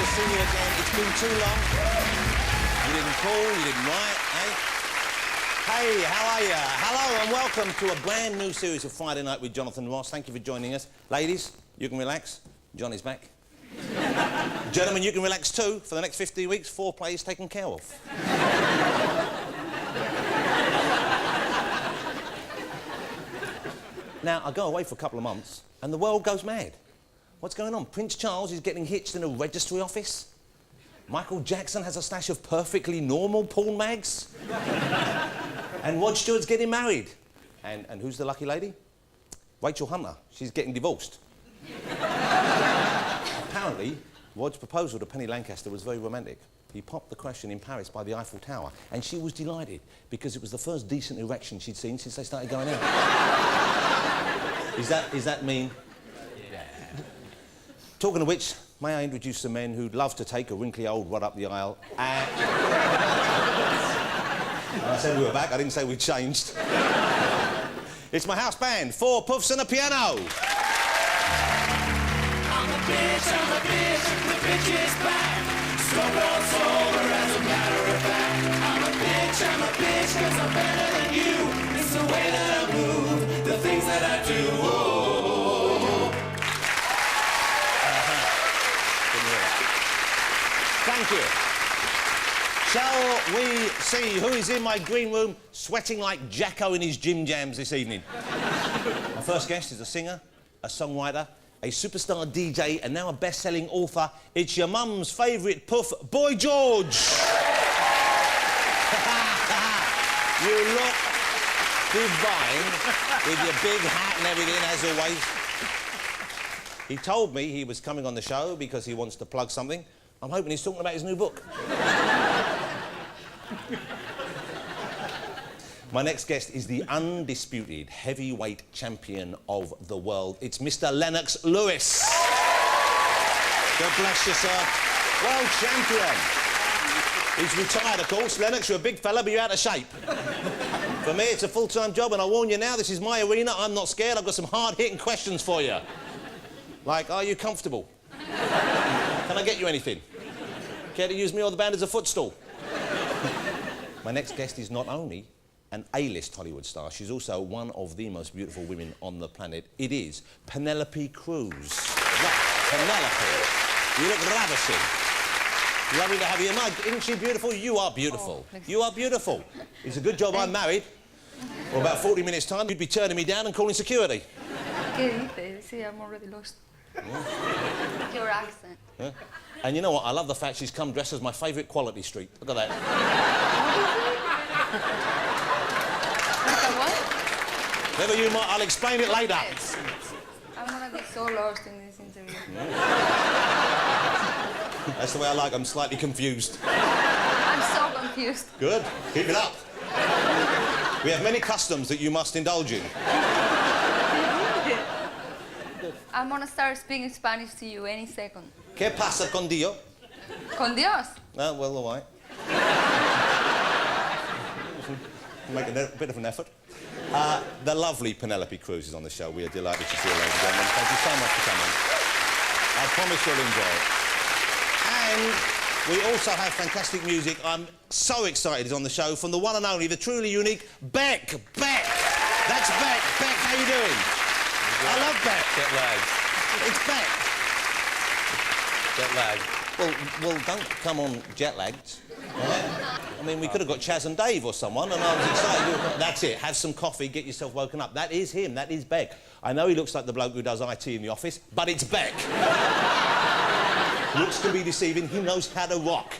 to see you again. It's been too long. You didn't call, you didn't write, eh? Hey, how are you? Hello and welcome to a brand new series of Friday Night with Jonathan Ross. Thank you for joining us. Ladies, you can relax. Johnny's back. Gentlemen, you can relax too. For the next 50 weeks, foreplay is taken care of. Now, I go away for a couple of months and the world goes mad. What's going on? Prince Charles is getting hitched in a registry office. Michael Jackson has a stash of perfectly normal porn mags. And Rod Stewart's getting married. And who's the lucky lady? Rachel Hunter. She's getting divorced. Apparently, Rod's proposal to Penny Lancaster was very romantic. He popped the question in Paris by the Eiffel Tower, and she was delighted because it was the first decent erection she'd seen since they started going out. Is that mean? Yeah. Talking of which, may I introduce some men who'd love to take a wrinkly old Rod up the aisle and... I said we were back, I didn't say we'd changed. It's my house band, 4 puffs and a piano. I'm a bitch, the bitch is back. Stroke's over as a matter of fact. I'm a bitch, cause I'm better than you. It's the way that I move, the things that I do. Thank you. Shall we see who is in my green room sweating like Jacko in his gym jams this evening? My first guest is a singer, a songwriter, a superstar DJ, and now a best-selling author. It's your mum's favourite puff, Boy George. You look divine with your big hat and everything, as always. He told me he was coming on the show because he wants to plug something. I'm hoping he's talking about his new book. My next guest is the undisputed heavyweight champion of the world. It's Mr. Lennox Lewis. God bless you, sir. World champion. He's retired, of course. Lennox, you're a big fella, but you're out of shape. For me, it's a full-time job, and I warn you now, this is my arena. I'm not scared. I've got some hard-hitting questions for you. Like, are you comfortable? Can I get you anything? Care to use me or the band as a footstool? My next guest is not only an A-list Hollywood star, she's also one of the most beautiful women on the planet. It is Penelope Cruz. Right, Penelope, you look ravishing. Lovely to have you. Isn't she beautiful? You are beautiful. Oh, you are beautiful. It's a good job I'm married. For about 40 minutes' time, you'd be turning me down and calling security. ¿Qué dices? Sí, I'm already lost. Yeah. Your accent. Yeah. And you know what? I love the fact she's come dressed as my favourite Quality Street. Look at that. What? Never you mind. I'll explain it later. I'm gonna be so lost in this interview. Yeah. That's the way I like. I'm slightly confused. I'm so confused. Good. Keep it up. We have many customs that you must indulge in. I'm gonna start speaking Spanish to you any second. ¿Qué pasa con Dios? Con Dios. Oh, well, all right. Make a bit of an effort. The lovely Penelope Cruz is on the show. We are delighted to see you, ladies and gentlemen. Thank you so much for coming. I promise you'll enjoy it. And we also have fantastic music. I'm so excited he's on the show from the one and only, the truly unique Beck. Beck. That's Beck. Beck, how you doing? I love Beck. Jet lagged. It's Beck. Jet lagged. Well, don't come on jet-lagged. Right? I mean, we could have got Chaz and Dave or someone, and I was excited. That's it. Have some coffee, get yourself woken up. That is him. That is Beck. I know he looks like the bloke who does IT in the office, but it's Beck. Looks can be deceiving. He knows how to rock.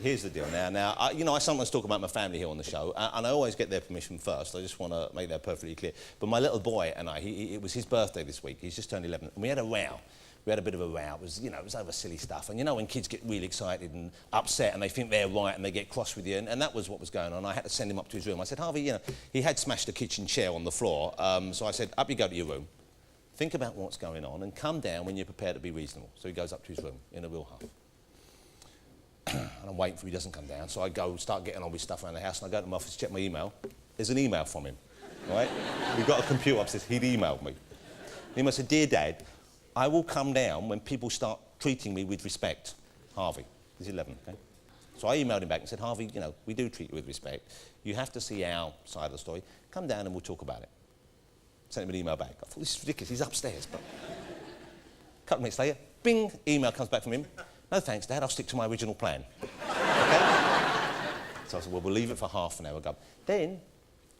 Here's the deal now. You know, I sometimes talk about my family here on the show, and I always get their permission first. I just want to make that perfectly clear. But my little boy and I, it was his birthday this week. He's just turned 11, and we had a row. We had a bit of a row. It was, you know, it was over silly stuff. And you know when kids get really excited and upset and they think they're right and they get cross with you, and that was what was going on. I had to send him up to his room. I said, Harvey, you know, he had smashed a kitchen chair on the floor. So I said, up you go to your room. Think about what's going on and come down when you're prepared to be reasonable. So he goes up to his room in a real huff. And I'm waiting for him, he doesn't come down. So I go, start getting on with stuff around the house, and I go to my office, check my email. There's an email from him, right? We've got a computer upstairs. He'd emailed me. He must have said, Dear Dad, I will come down when people start treating me with respect. Harvey, he's 11, okay? So I emailed him back and said, Harvey, you know, we do treat you with respect. You have to see our side of the story. Come down and we'll talk about it. Sent him an email back. I thought, this is ridiculous, he's upstairs. But a couple of minutes later, bing, email comes back from him. No thanks, Dad, I'll stick to my original plan. Okay? So I said, well, we'll leave it for half an hour. Go. Then,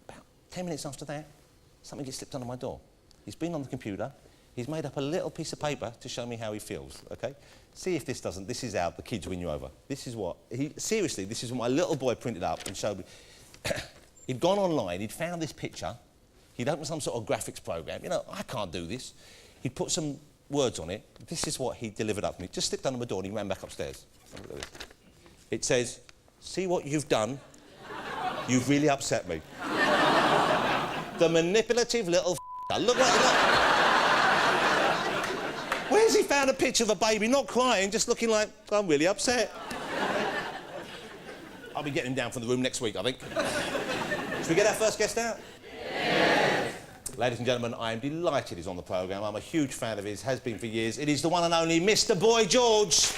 about 10 minutes after that, something gets slipped under my door. He's been on the computer. He's made up a little piece of paper to show me how he feels, okay? See if this doesn't... This is out, the kids win you over. This is what... Seriously, this is what my little boy printed up and showed me. He'd gone online, he'd found this picture, he'd opened some sort of graphics program. You know, I can't do this. He'd put some words on it. This is what he delivered up to me. Just slipped under my door and he ran back upstairs. Look at this. It says, see what you've done? You've really upset me. The manipulative little Look what... Look. Where's he found a picture of a baby not crying, just looking like, I'm really upset? I'll be getting him down from the room next week, I think. Should we get our first guest out? Yes. Ladies and gentlemen, I am delighted he's on the programme. I'm a huge fan of his, has been for years. It is the one and only Mr. Boy George. Do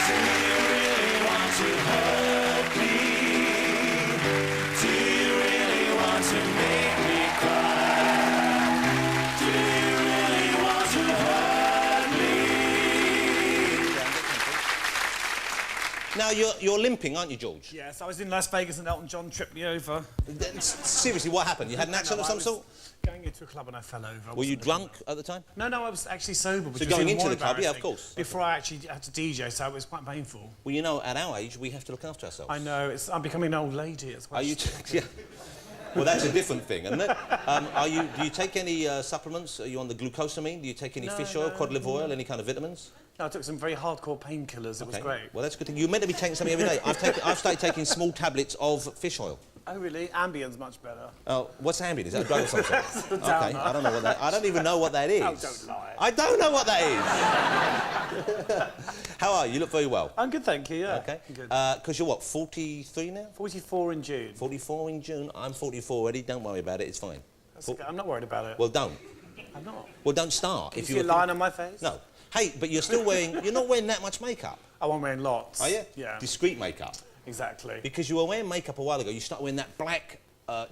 you really want to hurt me? Do you really want to make me cry? Do you really want to hurt me? Now, you're limping, aren't you, George? Yes, I was in Las Vegas and Elton John tripped me over. Seriously, what happened? You had an accident of some sort? Going into a club and I fell over. Were you drunk at the time? No, I was actually sober. So going into the club, yeah, of course. Before I actually had to DJ, so it was quite painful. Well, you know, at our age, we have to look after ourselves. I know, I'm becoming an old lady as well. Are you... Yeah. Well, that's a different thing, isn't it? Do you take any supplements? Are you on the glucosamine? Do you take any fish oil, cod liver oil, any kind of vitamins? No, I took some very hardcore painkillers. It was great. Well, that's a good thing. You're meant to be taking something every day. I've started taking small tablets of fish oil. Oh, really? Ambien's much better. Oh, what's Ambien? Is that a drug or something? Okay, I don't know what that... I don't even know what that is. Oh, don't lie. I don't know what that is. How are you? You look very well. I'm good, thank you, yeah. Okay. I'm good. Because you're what, 43 now? 44 in June. 44 in June. I'm 44 already. Don't worry about it. It's fine. That's okay. I'm not worried about it. Well, don't. I'm not. Well, don't start. Can you see a line on my face? No. Hey, but you're still wearing... You're not wearing that much makeup. Oh, I'm wearing lots. Are you? Yeah. Discreet makeup. Exactly. Because you were wearing makeup a while ago. You started wearing that black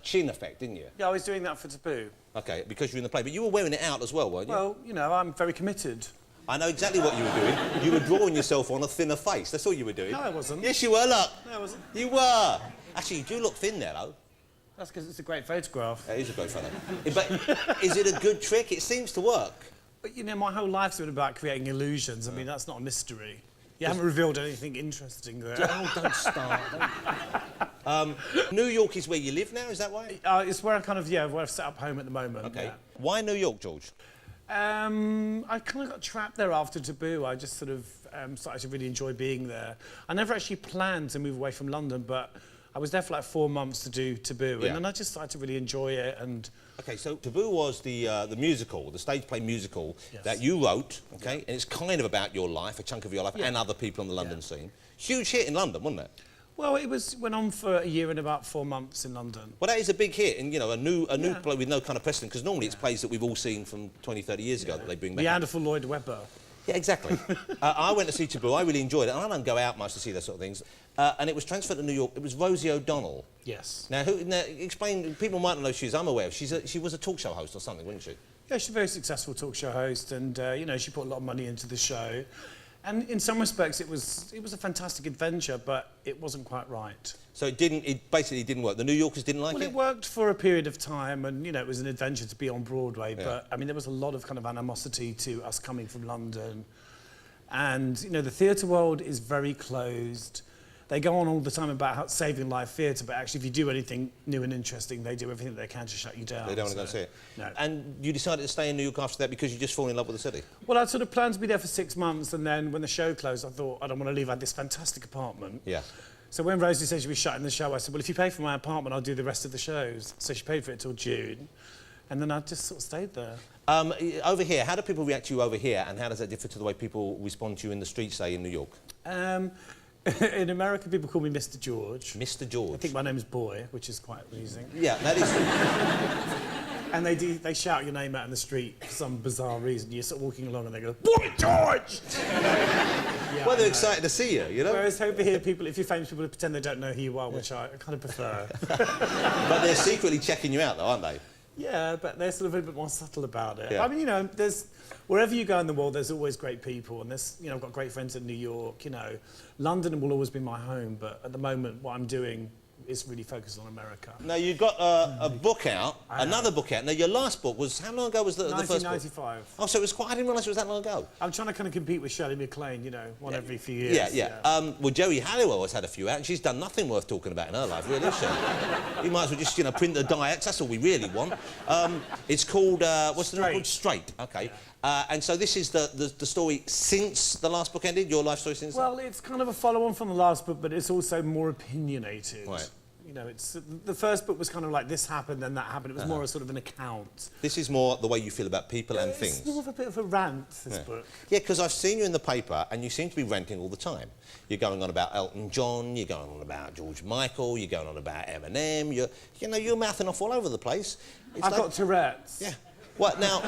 chin effect, didn't you? Yeah, I was doing that for Taboo. OK, because you're in the play. But you were wearing it out as well, weren't you? Well, you know, I'm very committed. I know exactly what you were doing. You were drawing yourself on a thinner face. That's all you were doing. No, I wasn't. Yes, you were, look. No, I wasn't. You were. Actually, you do look thin there, though. That's because it's a great photograph. It is a great photo. But is it a good trick? It seems to work. But, you know, my whole life's been about creating illusions. I mean, that's not a mystery. You haven't revealed anything interesting there. Oh, don't start. New York is where you live now, is that right? It's where I kind of, where I've set up home at the moment. OK. Yeah. Why New York, George? I kind of got trapped there after Taboo. I just sort of started to really enjoy being there. I never actually planned to move away from London, but I was there for like 4 months to do Taboo, and then I just started to really enjoy it. And OK, so Taboo was the musical, the stage play musical that you wrote, OK? And it's kind of about your life, a chunk of your life, and other people on the London scene. Huge hit in London, wasn't it? Well, it went on for a year and about 4 months in London. Well, that is a big hit, and, you know, a new play with no kind of precedent, because normally it's plays that we've all seen from 20, 30 years ago that they bring back. Neanderthal Lloyd Webber. Yeah, exactly. I went to see Taboo. I really enjoyed it, and I don't go out much to see those sort of things. And it was transferred to New York. It was Rosie O'Donnell. Yes. Now, explain. People might not know who she is. I'm aware of. She was a talk show host or something, wasn't she? Yeah, she's a very successful talk show host, and you know, she put a lot of money into the show. And in some respects, it was a fantastic adventure, but it wasn't quite right. So it basically didn't work. The New Yorkers didn't like it? Well, it worked for a period of time, and, you know, it was an adventure to be on Broadway, but, I mean, there was a lot of kind of animosity to us coming from London. And, you know, the theatre world is very closed. They go on all the time about how saving live theatre, but actually if you do anything new and interesting, they do everything they can to shut you down. They don't want to go and see it? No. And you decided to stay in New York after that because you just fall in love with the city? Well, I'd sort of planned to be there for 6 months, and then when the show closed, I thought, I don't want to leave. I had this fantastic apartment. Yeah. So when Rosie said she was shutting the show, I said, well, if you pay for my apartment, I'll do the rest of the shows. So she paid for it till June, and then I just sort of stayed there. Over here, how do people react to you over here, and how does that differ to the way people respond to you in the streets, say, in New York? In America, people call me Mr. George. Mr. George? I think my name's Boy, which is quite amusing. Yeah, that is... And they shout your name out in the street for some bizarre reason. You're sort of walking along and they go, "Boy George!" Yeah, Well, they're excited to see you, you know? Whereas over here, people, if you're famous, people pretend they don't know who you are, which I kind of prefer. But they're secretly checking you out, though, aren't they? Yeah, but they're sort of a bit more subtle about it. Yeah. I mean, you know, wherever you go in the world, there's always great people, and I've got great friends in New York. You know, London will always be my home, but at the moment, what I'm doing is really focused on America. Now, you've got a book out, another book out. Now, your last book was, how long ago was the first book? 1995. Oh, so it was quite, I didn't realise it was that long ago. I'm trying to kind of compete with Shirley MacLaine, you know, one every few years. Yeah. Well, Joey Halliwell has had a few out, and she's done nothing worth talking about in her life, really, has she? You might as well just, print the diets, that's all we really want. It's called, what's the name called? Straight. Okay. And so this is the story since the last book ended, your life story since then? Well, it's kind of a follow-on from the last book, but it's also more opinionated. Right. You know, the first book was kind of like this happened, then that happened. It was more a sort of an account. This is more the way you feel about people and things. It's more of a bit of a rant, this book. Yeah, because I've seen you in the paper and you seem to be ranting all the time. You're going on about Elton John, you're going on about George Michael, you're going on about Eminem, you're mouthing off all over the place. I've got Tourette's. Yeah. Well, now,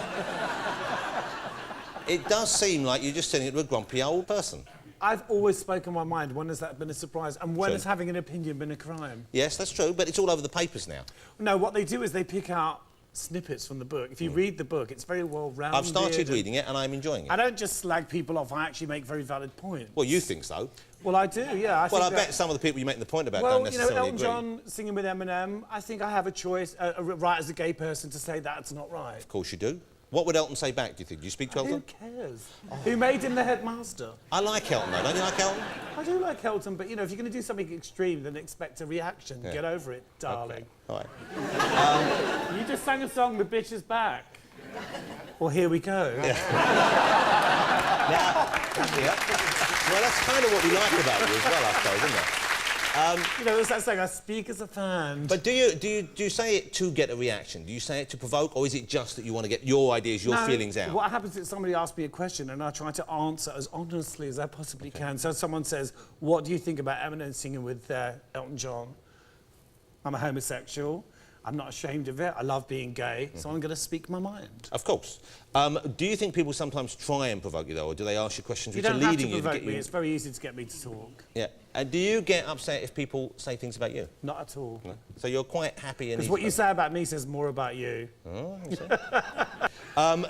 it does seem like you're just turning into a grumpy old person. I've always spoken my mind. When has that been a surprise? And when has having an opinion been a crime? Yes, that's true, but it's all over the papers now. No, what they do is they pick out snippets from the book. If you read the book, it's very well rounded. I've started reading it and I'm enjoying it. I don't just slag people off, I actually make very valid points. Well, you think so. Well, I do, yeah. I bet some of the people you make the point about don't necessarily Elton agree. John singing with Eminem, I think I have a choice, a right as a gay person to say that's not right. Of course you do. What would Elton say back, do you think? Do you speak to Elton? Who cares? Who made him the headmaster? I like Elton, though. Don't you like Elton? I do like Elton, but, if you're going to do something extreme, then expect a reaction. Yeah. Get over it, darling. Okay. All right. You just sang a song, The Bitch Is Back. Well, here we go. Yeah. Well, that's kind of what we like about you as well, I suppose, isn't it? It's that saying, I speak as a fan. But do you say it to get a reaction? Do you say it to provoke, or is it just that you want to get your ideas, your feelings out? What happens is somebody asks me a question and I try to answer as honestly as I possibly can. So someone says, what do you think about Eminem singing with Elton John? I'm a homosexual. I'm not ashamed of it. I love being gay, so I'm going to speak my mind. Of course. Do you think people sometimes try and provoke you, though, or do they ask you questions which are leading you? You don't have to provoke provoke me. It's very easy to get me to talk. Yeah. And do you get upset if people say things about you? Not at all. No? So you're quite happy in... Because what you say about me says more about you. Oh,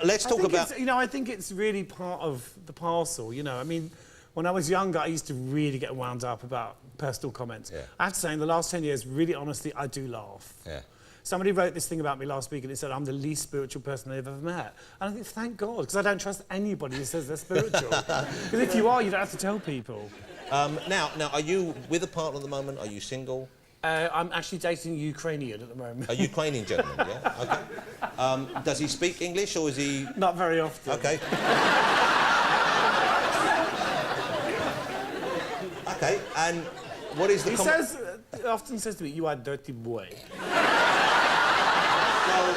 let's talk about... I think it's really part of the parcel, I mean, when I was younger, I used to really get wound up about personal comments. Yeah. I have to say, in the last 10 years, really honestly, I do laugh. Yeah. Somebody wrote this thing about me last week and it said I'm the least spiritual person they've ever met. And I think, thank God, because I don't trust anybody who says they're spiritual. Because if you are, you don't have to tell people. Now, are you with a partner at the moment? Are you single? I'm actually dating a Ukrainian at the moment. A Ukrainian gentleman, yeah? Okay. Does he speak English or is he... Not very often. Okay. Okay, and what is the... He often says to me, you are a dirty boy. Well,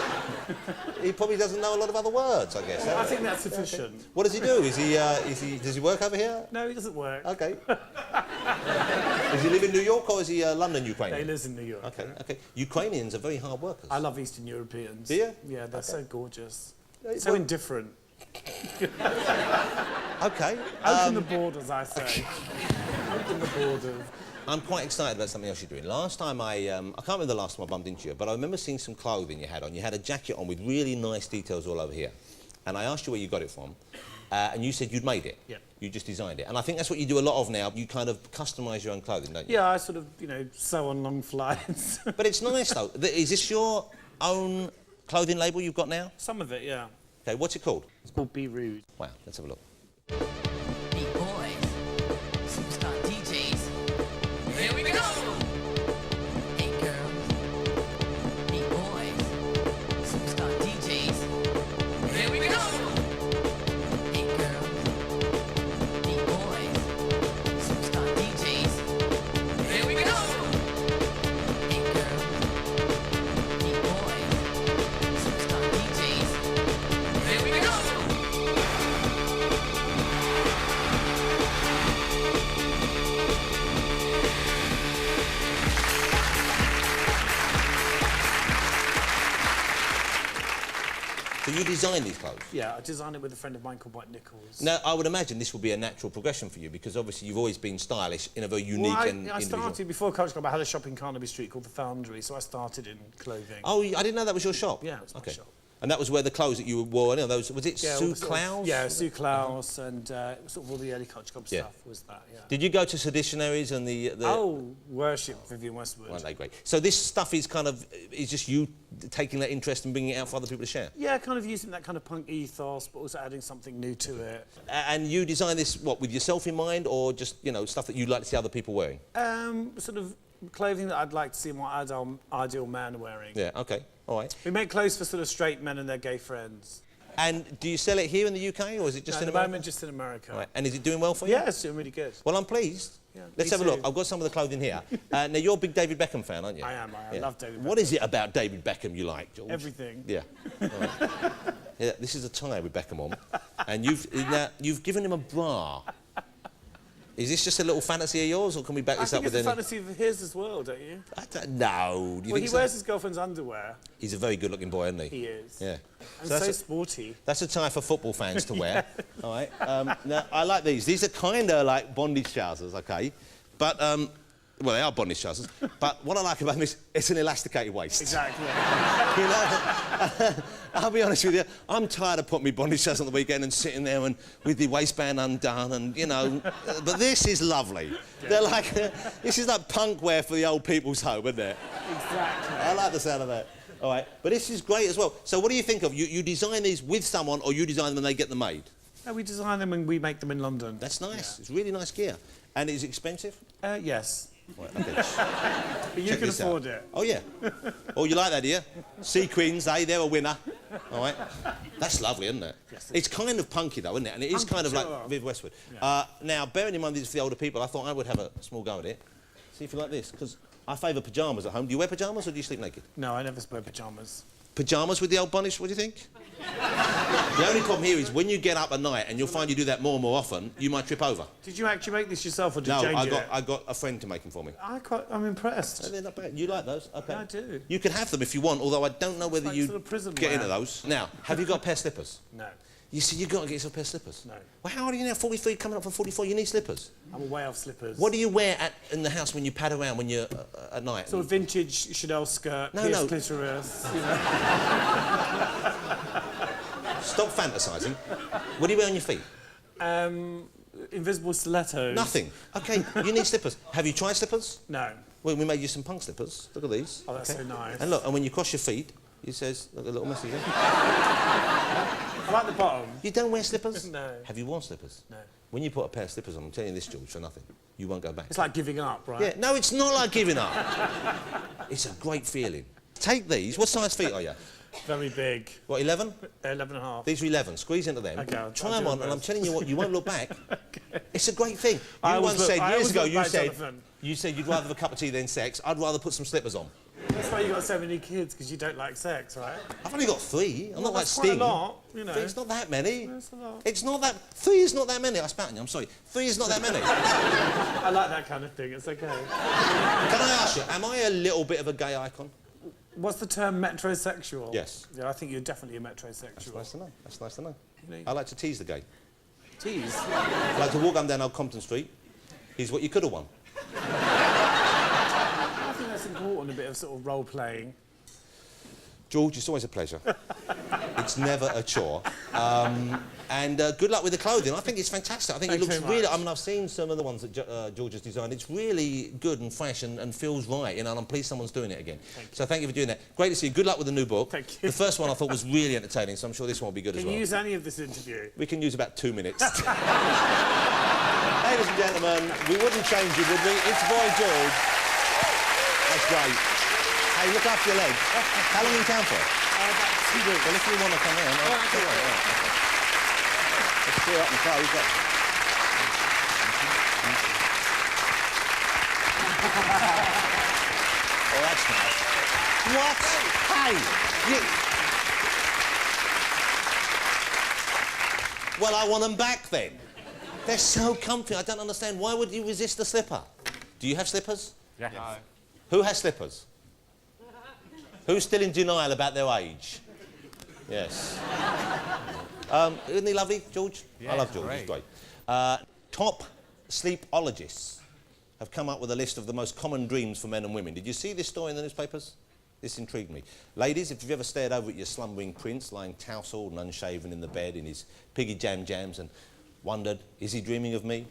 he probably doesn't know a lot of other words, I guess. I think that's sufficient. What does he do? Does he work over here? No, he doesn't work. Okay. Does he live in New York or is he a London Ukrainian? He lives in New York. Okay, okay. Ukrainians are very hard workers. I love Eastern Europeans. Do you? Yeah, they're so gorgeous. Yeah, So indifferent. Okay. Open the borders, I say. Open the borders. I'm quite excited about something else you're doing. Last time I can't remember the last time I bumped into you, but I remember seeing some clothing you had on. You had a jacket on with really nice details all over here. And I asked you where you got it from, and you said you'd made it. Yeah. You just designed it. And I think that's what you do a lot of now. You kind of customise your own clothing, don't you? Yeah, I sort of, sew on long flights. But it's nice, though. Is this your own clothing label you've got now? Some of it, yeah. Okay, what's it called? It's called Be Rude. Wow, let's have a look. Beat boys, superstar DJs. Here we go. Hey girls, beat boys, superstar DJs. Here we go. Hey girls, beat boys, superstar DJs. Here we go. Hey girls, beat boys, superstar DJs. Here we go. design these clothes? Yeah, I designed it with a friend of mine called Mike Nichols. Now, I would imagine this will be a natural progression for you because obviously you've always been stylish in a very unique and I individual... started, before Culture Club, I had a shop in Carnaby Street called The Foundry, so I started in clothing. Oh, I didn't know that was your shop? Yeah, it was my shop. And that was where the clothes that you wore, you know, those, was it Sue Klaus? Yeah, Sue Klaus and sort of all the early Culture Club stuff was that, yeah. Did you go to Seditionaries and the... Oh, worship Vivienne Westwood. Weren't they great? So this stuff is kind of, is just you taking that interest and bringing it out for other people to share? Yeah, kind of using that kind of punk ethos, but also adding something new to it. And you design this, what, with yourself in mind, or just, you know, stuff that you'd like to see other people wearing? Sort of clothing that I'd like to see my ideal man wearing. Yeah, OK, all right. We make clothes for sort of straight men and their gay friends. And do you sell it here in the UK, or is it just in America? At the moment, just in America. Right. And is it doing well for you? Yeah, it's doing really good. Well, I'm pleased. Yeah, Let's have a look. I've got some of the clothing here. Now, you're a big David Beckham fan, aren't you? I am. I love David Beckham. What is it about David Beckham you like, George? Everything. Yeah. All right. Yeah, this is a tie with Beckham on. And you've given him a bra. Is this just a little fantasy of yours, or can we back this up with any... I think it's a fantasy of his as well, don't you? I don't know. Do you think He wears his girlfriend's underwear. He's a very good-looking boy, isn't he? He is. Yeah. And so sporty. That's a tie for football fans to wear. All right. Now, I like these. These are kind of like bondage trousers, OK? But, well, they are bondage trousers. But what I like about them is it's an elasticated waist. Exactly. You know? I'll be honest with you, I'm tired of putting my bondage trousers on the weekend and sitting there and with the waistband undone and, you know... but this is lovely. Yeah. They're like... this is like punk wear for the old people's home, isn't it? Exactly. I like the sound of that. All right. But this is great as well. So what do you think of? You design these with someone, or you design them and they get them made? No, we design them and we make them in London. That's nice. Yeah. It's really nice gear. And is it expensive? Yes. Right, okay. But you can afford it. Oh, yeah. Oh, you like that, do you? Sequins, they're a winner. All right. That's lovely, isn't it? Yes, it's kind of punky, though, isn't it? And it is kind of like Viv Westwood. Yeah. Now, bearing in mind this is for the older people, I thought I would have a small go at it. See if you like this, because I favour pyjamas at home. Do you wear pyjamas or do you sleep naked? No, I never wear pyjamas. Pyjamas with the old bondage, what do you think? The only problem here is when you get up at night, and you'll find you do that more and more often, you might trip over. Did you actually make this yourself, or did you change it? No, I got a friend to make them for me. I'm impressed. Oh, they're not bad. You like those? Okay. Yeah, I do. You can have them if you want, although I don't know whether you get into those. Now, have you got a pair of slippers? No. You see, you've got to get yourself a pair of slippers. No. Well, how old are you now? 43, coming up for 44. You need slippers. I'm away off slippers. What do you wear in the house when you pad around when you're at night? Sort of vintage Chanel skirt, pierced clitoris, you know. Stop fantasising. What do you wear on your feet? Invisible stilettos. Nothing. OK, you need slippers. Have you tried slippers? No. Well, we made you some punk slippers. Look at these. Oh, that's so nice. And look, and when you cross your feet, it says, look, a little message there. I like the bottom. You don't wear slippers? No. Have you worn slippers? No. When you put a pair of slippers on, I'm telling you this, George, for nothing. You won't go back. It's like giving up, right? Yeah, no, it's not like giving up. It's a great feeling. Take these. What size feet are you? Very big. What, 11? 11 and a half. These are 11. Squeeze into them. Okay, Try them on, and I'm telling you what, you won't look back. Okay. It's a great thing. You once said, years ago, you said you'd rather have a cup of tea than sex. I'd rather put some slippers on. That's why you got so many kids, because you don't like sex, right? I've only got 3. I'm not like Sting. Quite a lot, you know. It's not that many. That's a lot. It's not that... 3 is not that many. I spat on you, I'm sorry. 3 is not that many. I like that kind of thing, it's okay. Can I ask you, am I a little bit of a gay icon? What's the term metrosexual? Yes. Yeah, I think you're definitely a metrosexual. That's nice to know. That's nice to know. You know, I like to tease the gay. Tease? I like to walk up and down Old Compton Street. He's what you could have won. I think that's important, a bit of sort of role-playing. George, it's always a pleasure. It's never a chore. And good luck with the clothing. I think it's fantastic. I think it looks really... I mean, I've seen some of the ones that George has designed. It's really good and fresh and feels right, you know, and I'm pleased someone's doing it again. So thank you for doing that. Great to see you. Good luck with the new book. Thank you. The first one I thought was really entertaining, so I'm sure this one will be good as well. Can you use any of this interview? We can use about 2 minutes. Ladies and gentlemen, we wouldn't change it, would we? It's Boy George. That's great. Hey, look after your legs. How long are you in town for? About 2 weeks. Well, if you want to come in... All right, okay. Let's clear up the car. We've got... Oh, that's nice. What? Hey! Well, I want them back, then. They're so comfy. I don't understand. Why would you resist a slipper? Do you have slippers? Yeah. No. Who has slippers? Who's still in denial about their age? Yes. Isn't he lovely, George? Yeah, I love George, great. he's great. Top sleepologists have come up with a list of the most common dreams for men and women. Did you see this story in the newspapers? This intrigued me. Ladies, if you've ever stared over at your slumbering prince lying tousled and unshaven in the bed in his piggy jams and wondered, is he dreaming of me?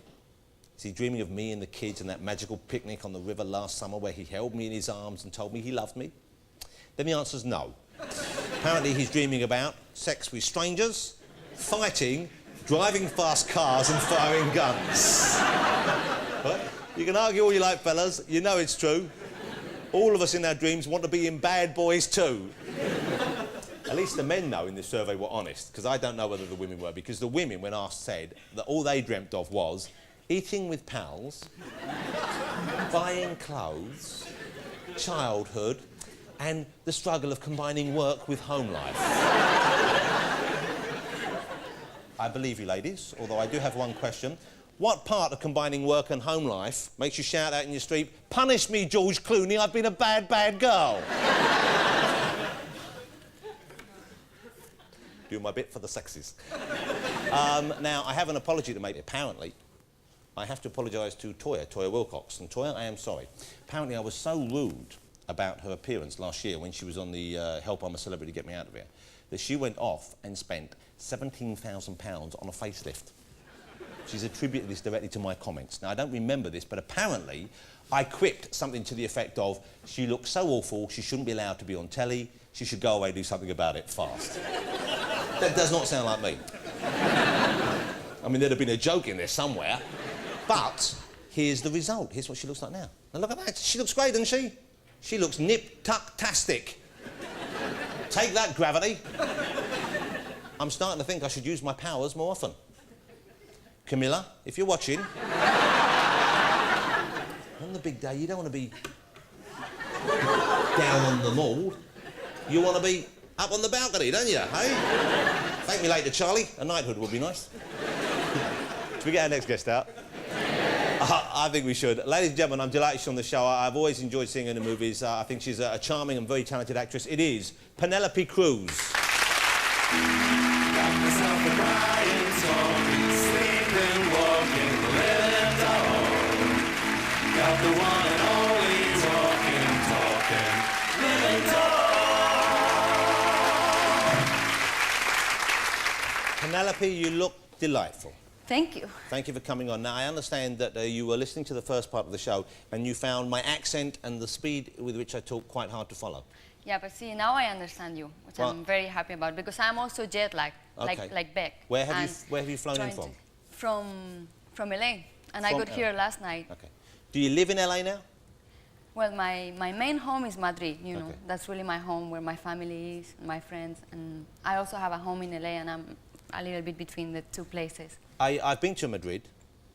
Is he dreaming of me and the kids and that magical picnic on the river last summer where he held me in his arms and told me he loved me? Then the answer's no. Apparently he's dreaming about sex with strangers, fighting, driving fast cars and firing guns. But you can argue all you like, fellas, you know it's true. All of us in our dreams want to be in Bad Boys too. At least the men, though, in this survey were honest, because I don't know whether the women were, because the women, when asked, said that all they dreamt of was eating with pals, buying clothes, childhood, and the struggle of combining work with home life. I believe you, ladies, although I do have one question. What part of combining work and home life makes you shout out in your street, "Punish me, George Clooney, I've been a bad, bad girl"? Do my bit for the sexies. Now, I have an apology to make, apparently. I have to apologise to Toyah Wilcox. And Toyah, I am sorry. Apparently I was so rude about her appearance last year when she was on the Help I'm a Celebrity, Get Me Out of Here, that she went off and spent £17,000 on a facelift. She's attributed this directly to my comments. Now, I don't remember this, but apparently I quipped something to the effect of, she looks so awful, she shouldn't be allowed to be on telly, she should go away and do something about it fast. That does not sound like me. I mean, there'd have been a joke in there somewhere, but here's the result. Here's what she looks like now. Now look at that. She looks great, doesn't she? She looks nip-tuck-tastic. Take that, gravity. I'm starting to think I should use my powers more often. Camilla, if you're watching, on the big day, you don't want to be down on the mould. You want to be up on the balcony, don't you, hey? Thank me later, Charlie. A knighthood would be nice. Should we get our next guest out? I think we should. Ladies and gentlemen, I'm delighted she's on the show. I've always enjoyed seeing her in the movies. I think she's a charming and very talented actress. It is Penelope Cruz. Got myself a crying, talking, sleeping, walking, living dog. Got the one and only talking, living dog. Penelope, you look delightful. Thank you. Thank you for coming on. Now, I understand that you were listening to the first part of the show and you found my accent and the speed with which I talk quite hard to follow. Yeah, but see, now I understand you, which Well, I'm very happy about, because I'm also jet-lagged, Okay. like Beck. Where have you flown in trying from? From LA, and I From got here last night. Okay. Do you live in LA now? Well, my main home is Madrid, you know. Okay. That's really my home, where my family is, my friends, and I also have a home in LA, and I'm a little bit between the two places. I've been to Madrid.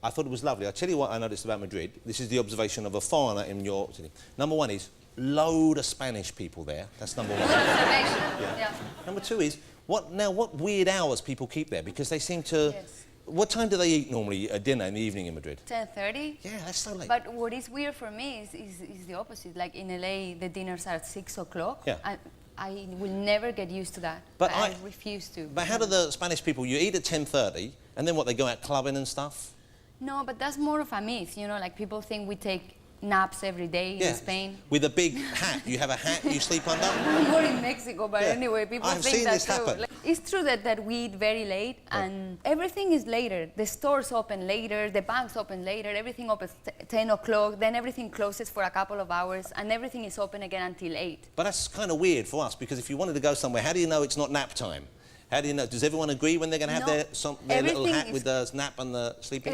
I thought it was lovely. I'll tell you what I noticed about Madrid. This is the observation of a foreigner in your city. Number one is, load of Spanish people there. That's number one. Yeah. Number two is, what weird hours people keep there, because they seem to... Yes. What time do they eat normally at dinner in the evening in Madrid? 10:30. Yeah, that's so late. But what is weird for me is the opposite. Like in LA, the dinners are at 6 o'clock. Yeah. I will never get used to that. But I refuse to. But how do the Spanish people, you eat at 10:30, and then what, they go out clubbing and stuff? No, but that's more of a myth, you know, like people think we take naps every day in Spain. With a big hat. You have a hat you sleep under? More in Mexico, but Yeah. anyway, people I've think seen that this too. happen. Like, it's true that we eat very late, and everything is later. The stores open later, the banks open later, everything opens 10 o'clock, then everything closes for a couple of hours, and everything is open again until 8. But that's kind of weird for us, because if you wanted to go somewhere, how do you know it's not nap time? How do you know? Does everyone agree when they're going to have No, their little everything hat with the nap and the sleeping?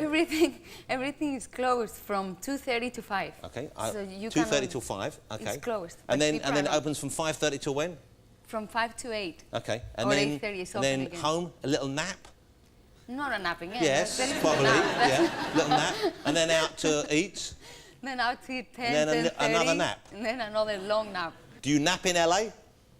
Everything is closed from 2:30 to 5. Okay, So you 2:30 till 5. Okay. It's closed. And but then people are it not. opens from 5:30 till when? From 5 to 8. Okay. Or And then 8:30 is and open then again. home, a little nap. Not a napping, yeah. Yes, that's probably. a nap. Yeah, little nap, and then out to eat. Then out to eat 10, And then 10:30, another nap. And then another long nap. Do you nap in LA?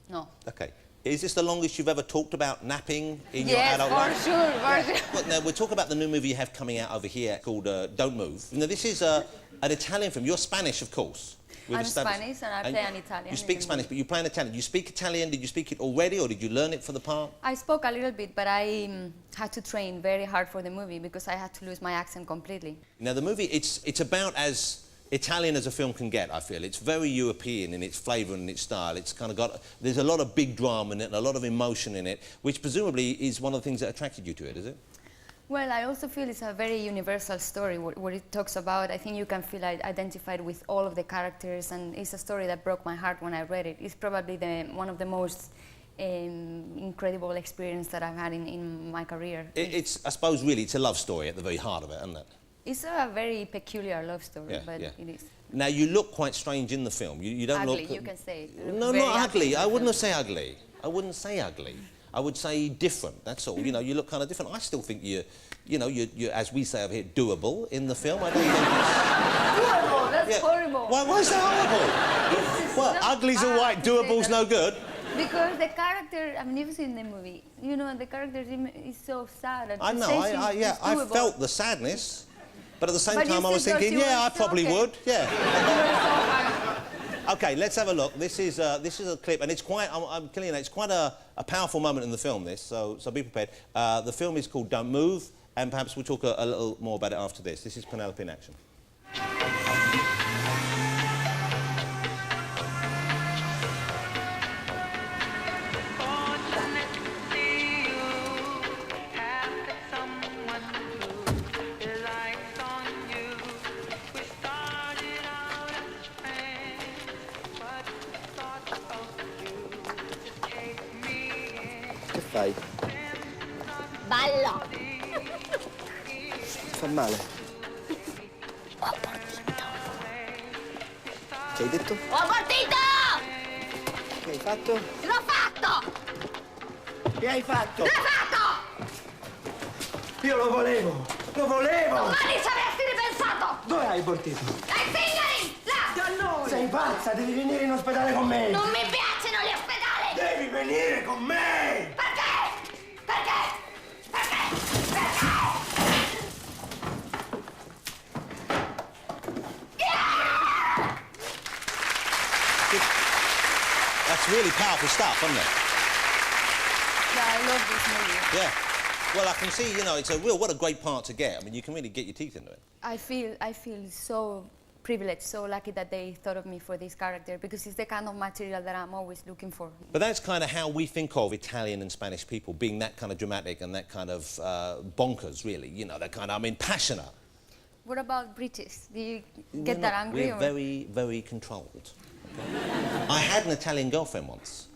No. Okay. Is this the longest you've ever talked about napping in your Yes, adult for life? sure, for sure. Well, now, we'll talk about the new movie you have coming out over here called Don't Move. Now, this is an Italian film. You're Spanish, of course. I'm established- Spanish and I play an Italian. You speak in the Spanish, movie. but you play an Italian. You speak Italian. Did you speak it already, or did you learn it for the part? I spoke a little bit, but I had to train very hard for the movie because I had to lose my accent completely. Now, the movie, it's about as Italian as a film can get, I feel. It's very European in its flavour and its style. It's kind of got... There's a lot of big drama in it and a lot of emotion in it, which presumably is one of the things that attracted you to it, is it? Well, I also feel it's a very universal story, what it talks about. I think you can feel identified with all of the characters, and it's a story that broke my heart when I read it. It's probably one of the most incredible experience that I've had in my career. It's, I suppose, really, it's a love story at the very heart of it, isn't it? It's a very peculiar love story, Yeah, but yeah. it is. Now, you look quite strange in the film. You don't Ugly, look... you can say it. No, Very not ugly. in I the wouldn't film. say ugly. I wouldn't say ugly. I would say different, that's all. You know, you look kind of different. I still think you're, as we say over here, doable in the film. I don't think Horrible, that's Yeah. horrible. Why is that horrible? It's Well, not ugly's all bad right, to say doable's that. no good. Because the character, I mean, you've seen the movie, you know, the character is so sad. And I to know, say I it's I doable. felt the sadness, but at the same But you time I was said, thinking, "George, you yeah, I were probably okay." would, yeah. You were so hard. Okay, let's have a look. This is a clip, and it's quite, I'm telling you, it's quite a powerful moment in the film, this, so be prepared. The film is called Don't Move, and perhaps we'll talk a little more about it after this. This is Penelope in action. Che fai? Ballo! Fa male. Che hai detto? Ho partito! Che hai fatto? L'ho fatto! Che hai fatto? L'ho fatto! Io lo volevo! Lo volevo! Domani ci avresti ripensato! Dove hai portito? Ai zingari! Là! Da noi! Sei pazza, devi venire in ospedale con me! Non mi piacciono gli ospedali! Devi venire con me! Perché? Perché? Perché? Perché? That's really powerful stuff, isn't it? Yeah, I love this movie. Yeah. Well, I can see, you know, what a great part to get. I mean, you can really get your teeth into it. I feel so privileged, so lucky that they thought of me for this character because it's the kind of material that I'm always looking for. But that's kind of how we think of Italian and Spanish people, being that kind of dramatic and that kind of bonkers, really. You know, that kind of, I mean, passionate. What about British? Do you get that angry? We're very, very controlled. Okay? I had an Italian girlfriend once.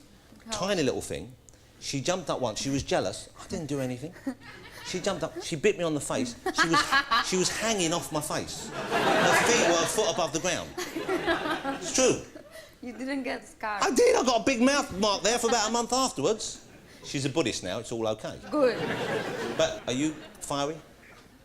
Tiny little thing. She jumped up once. She was jealous. I didn't do anything. She jumped up. She bit me on the face. She was hanging off my face. Her feet were a foot above the ground. It's true. You didn't get scarred. I did. I got a big mouth mark there for about a month afterwards. She's a Buddhist now. It's all okay. Good. But are you fiery?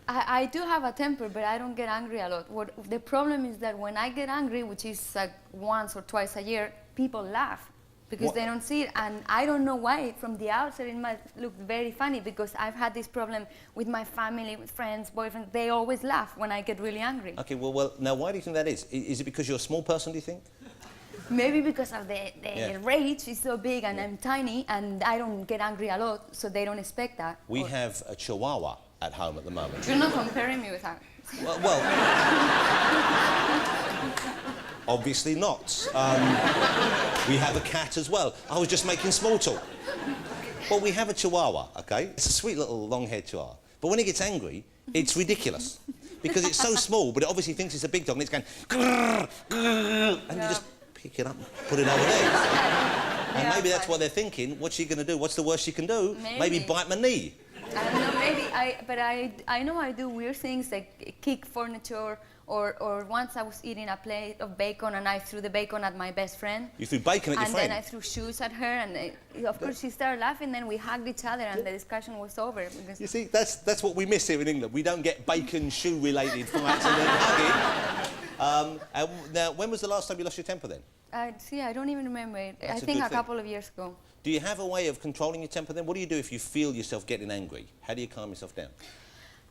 I do have a temper, but I don't get angry a lot. The problem is that when I get angry, which is like once or twice a year, people laugh because What? they don't see it. And I don't know why. From the outside, it might look very funny because I've had this problem with my family, with friends, boyfriends. They always laugh when I get really angry. Okay, well, now, why do you think that is? Is it because you're a small person, do you think? Maybe because of the Yeah. rage is so big and I'm tiny and I don't get angry a lot, so they don't expect that. We Or- have a Chihuahua at home at the moment. You're not comparing me with her. Well, obviously not. We have a cat as well. I was just making small talk. Well, we have a Chihuahua, okay? It's a sweet little long-haired Chihuahua. But when it gets angry, it's ridiculous. Because it's so small, but it obviously thinks it's a big dog, and it's going... grrr, grrr, and you just pick it up and put it over there. And maybe that's what they're thinking. What's she going to do? What's the worst she can do? Maybe bite my knee. I don't know, maybe I know I do weird things like kick furniture or once I was eating a plate of bacon and I threw the bacon at my best friend. You threw bacon at your And friend? then I threw shoes at her and of course she started laughing, then we hugged each other and the discussion was over. Because You see, that's what we miss here in England. We don't get bacon shoe-related fights and then hugging. Now, when was the last time you lost your temper then? see, I don't even remember it. I That's a think good a thing. couple of years ago. Do you have a way of controlling your temper then? What do you do if you feel yourself getting angry? How do you calm yourself down?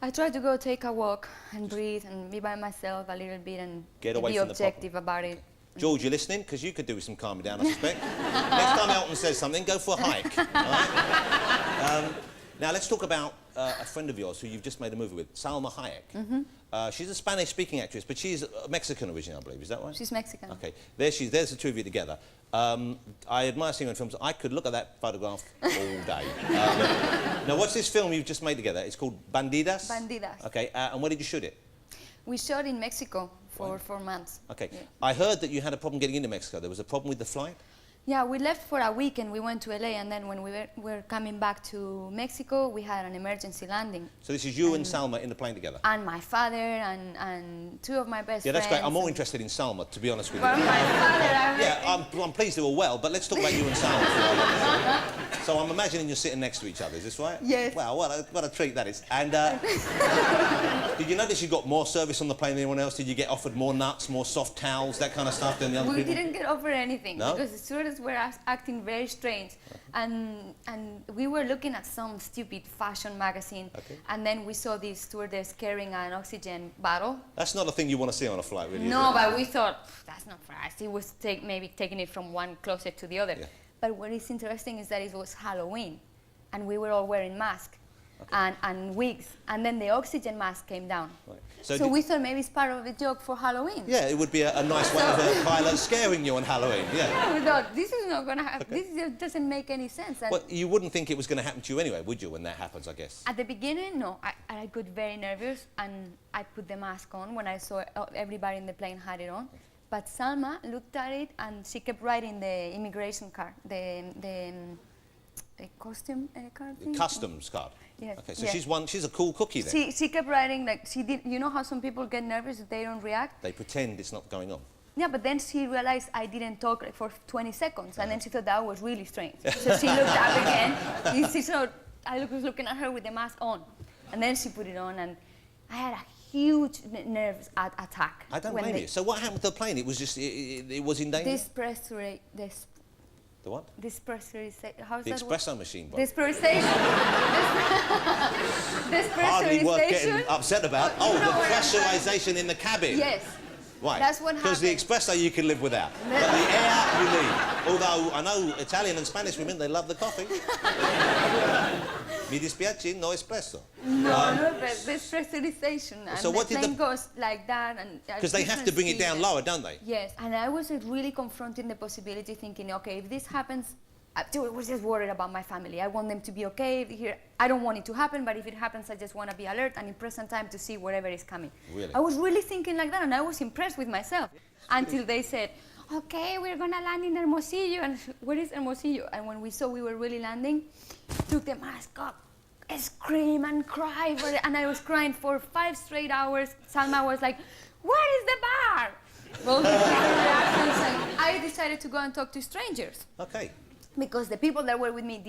I try to go take a walk and breathe and be by myself a little bit and Get away be from the problem. objective about it. George, you listening? Because you could do with some calming down, I suspect. Next time Elton says something, go for a hike. All right? Now, let's talk about a friend of yours who you've just made a movie with, Salma Hayek. She's a Spanish-speaking actress, but she's Mexican originally, I believe. Is that right? She's Mexican. OK. There's the two of you together. I admire seeing her in films. I could look at that photograph all day. Now, what's this film you've just made together? It's called Bandidas? Bandidas. OK. And where did you shoot it? We shot in Mexico for 4 months. OK. Yeah. I heard that you had a problem getting into Mexico. There was a problem with the flight? Yeah, we left for a week and we went to LA, and then when we were coming back to Mexico, we had an emergency landing. So this is you and Salma in the plane together? And my father and 2 of my best friends. Yeah, that's great. I'm more interested in Salma, to be honest with you. Well, my father... Yeah, I'm pleased they were well, but let's talk about you and Salma. So I'm imagining you're sitting next to each other, is this right? Yes. Wow, what a treat that is. And did you notice you got more service on the plane than anyone else? Did you get offered more nuts, more soft towels, that kind of stuff than the other people? We didn't get offered anything, no? because the stewardess were acting very strange. And we were looking at some stupid fashion magazine, and then we saw this stewardess carrying an oxygen bottle. That's not a thing you want to see on a flight, really, No, is it? but we thought, that's not for us. It was maybe taking it from one closet to the other. Yeah. But what is interesting is that it was Halloween, and we were all wearing masks and wigs, and then the oxygen mask came down. Right. So we thought maybe it's part of the joke for Halloween. Yeah, it would be a nice way of a pilot scaring you on Halloween, yeah. Yeah, we thought, this is not going to happen. This just doesn't make any sense. And Well, you wouldn't think it was going to happen to you anyway, would you, when that happens, I guess? at the beginning, no. I got very nervous, and I put the mask on when I saw everybody in the plane had it on. But Salma looked at it, and she kept writing the immigration card, the costume card thing? Customs card. Yes. Okay, so yes. she's a cool cookie then. She kept writing, like, she did. You know how some people get nervous if they don't react? They pretend it's not going on. Yeah, but then she realized I didn't talk like, for 20 seconds, and then she thought that was really strange. So she looked up again. She saw I was looking at her with the mask on, and then she put it on, and I had a huge nerves attack. I don't blame you. So what happened with the plane? It was just, it was in danger? The what? How's The that espresso machine. Bob. Despressurization. Hardly worth getting Despressurization. upset about. Oh, the pressurization in the cabin. Yes. Right. That's what Because the happened. espresso you can live without. But the air you need. Although I know Italian and Spanish women, they love the coffee. Mi dispiace, no espresso. No, but despressurization. And So what the did the- plane goes like that, and Because they have to bring it down lower, don't they? Yes, and I was really confronting the possibility, thinking, okay, if this happens, I was just worried about my family. I want them to be okay. Here, I don't want it to happen, but if it happens, I just want to be alert and in present time to see whatever is coming. Really? I was really thinking like that, and I was impressed with myself until they said, okay, we're going to land in Hermosillo. And where is Hermosillo? And when we saw we were really landing, took the mask up, scream and cry, and I was crying for 5 straight hours. Salma was like, where is the bar? Both reactions, and I decided to go and talk to strangers. Okay. Because the people that were with me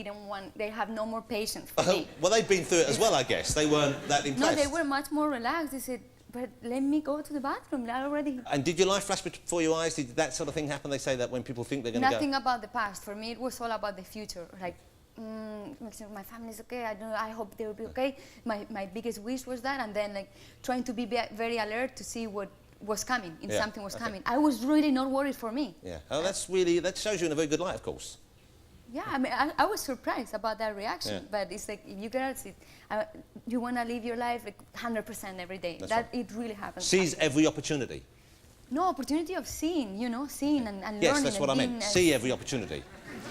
they have no more patience for me. Well, they've been through it as well, I guess. They weren't that impressed. No, they were much more relaxed. They said, but let me go to the bathroom. I already... And did your life flash before your eyes? Did that sort of thing happen? They say that when people think they're going to go... Nothing about the past. For me, it was all about the future. Like, make sure my family's okay. I hope they will be okay. My biggest wish was that, and then like trying to be very alert to see what was coming, something was coming. I was really not worried for me. Yeah. Oh, that shows you in a very good light, of course. Yeah, I mean, I was surprised about that reaction, but it's like, if you girls, you want to live your life like 100% every day. It really happens. Seize every opportunity. No, opportunity of seeing, seeing and learning. Yes, that's what I meant. See every opportunity.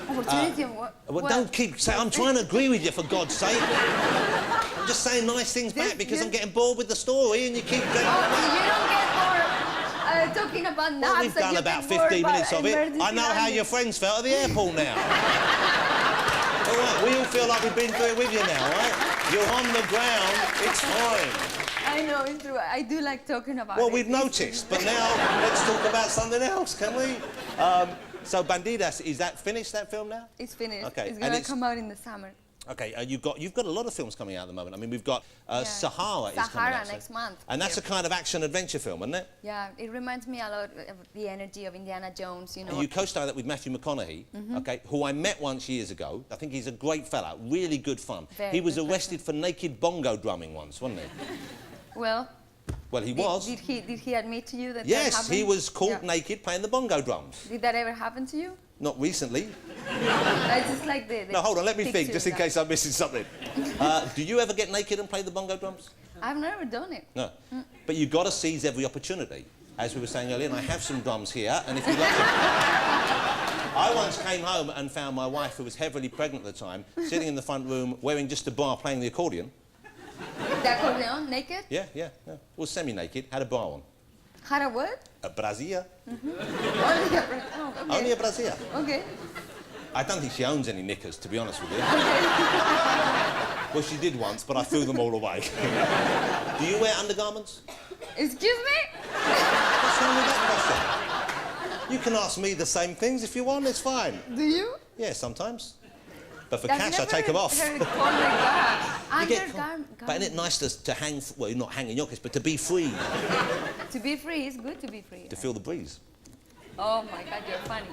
Opportunity of what? Well, don't keep saying, I'm trying to agree with you, for God's sake. I'm just saying nice things back because I'm getting bored with the story and you keep going... Oh, you don't get bored talking about naps. Well, we've done about 15 minutes of it. I know how your friends felt at the airport now. All right, we all feel like we've been through it with you now, right? You're on the ground, it's fine. I know, it's true. I do like talking about it. Well, we've noticed, but now let's talk about something else, can we? So Bandidas, is that finished, that film now? It's finished. Okay. It's going to come out in the summer. Okay, you've got a lot of films coming out at the moment. I mean, we've got Sahara is coming out. Next month. And that's a kind of action-adventure film, isn't it? Yeah, it reminds me a lot of the energy of Indiana Jones, And you co-star that with Matthew McConaughey, okay, who I met once years ago. I think he's a great fella, really good fun. He was arrested for naked bongo drumming once, wasn't he? Well, Well, he was. Did he admit to you that that Yes, happened? he was caught Yeah. naked playing the bongo drums. Did that ever happen to you? Not recently. I just like the No, hold on, let me think, pictures just in that- case I'm missing something. Do you ever get naked and play the bongo drums? I've never done it. No. But you've got to seize every opportunity. As we were saying earlier, and I have some drums here, and if you'd like to... I once came home and found my wife, who was heavily pregnant at the time, sitting in the front room wearing just a bra playing the accordion. The accordion, naked? Yeah. Well, semi-naked, had a bra on. Had a what? A brassiere. Only a, oh, okay. Only a brassiere. Okay. I don't think she owns any knickers, to be honest with you. Okay. Well, she did once, but I threw them all away. Do you wear undergarments? Excuse me? What's wrong with that question? You can ask me the same things if you want, it's fine. Do you? Yeah, sometimes. But for I've cash, I never take them off. heard it called like that. You get Undergarment. But isn't it nice to hang, well, you're not hanging your kiss, but to be free, To be free, it's good to be free. to feel the breeze. Oh my God, you're funny.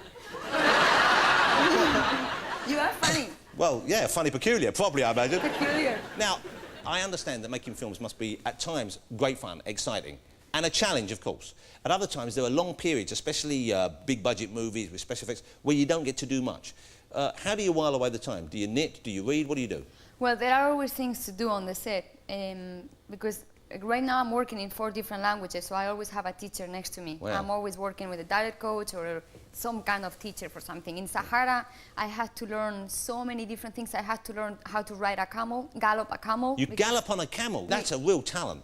You are funny. Well, yeah, funny peculiar, probably, I imagine. Peculiar. Now, I understand that making films must be, at times, great fun, exciting, and a challenge, of course. At other times, there are long periods, especially big-budget movies with special effects, where you don't get to do much. How do you while away the time? Do you knit? Do you read? What do you do? Well, there are always things to do on the set because right now I'm working in 4 different languages, so I always have a teacher next to me. Wow. I'm always working with a dialect coach or some kind of teacher for something. In Sahara, I had to learn so many different things. I had to learn how to ride a camel, gallop a camel. You gallop on a camel. That's a real talent.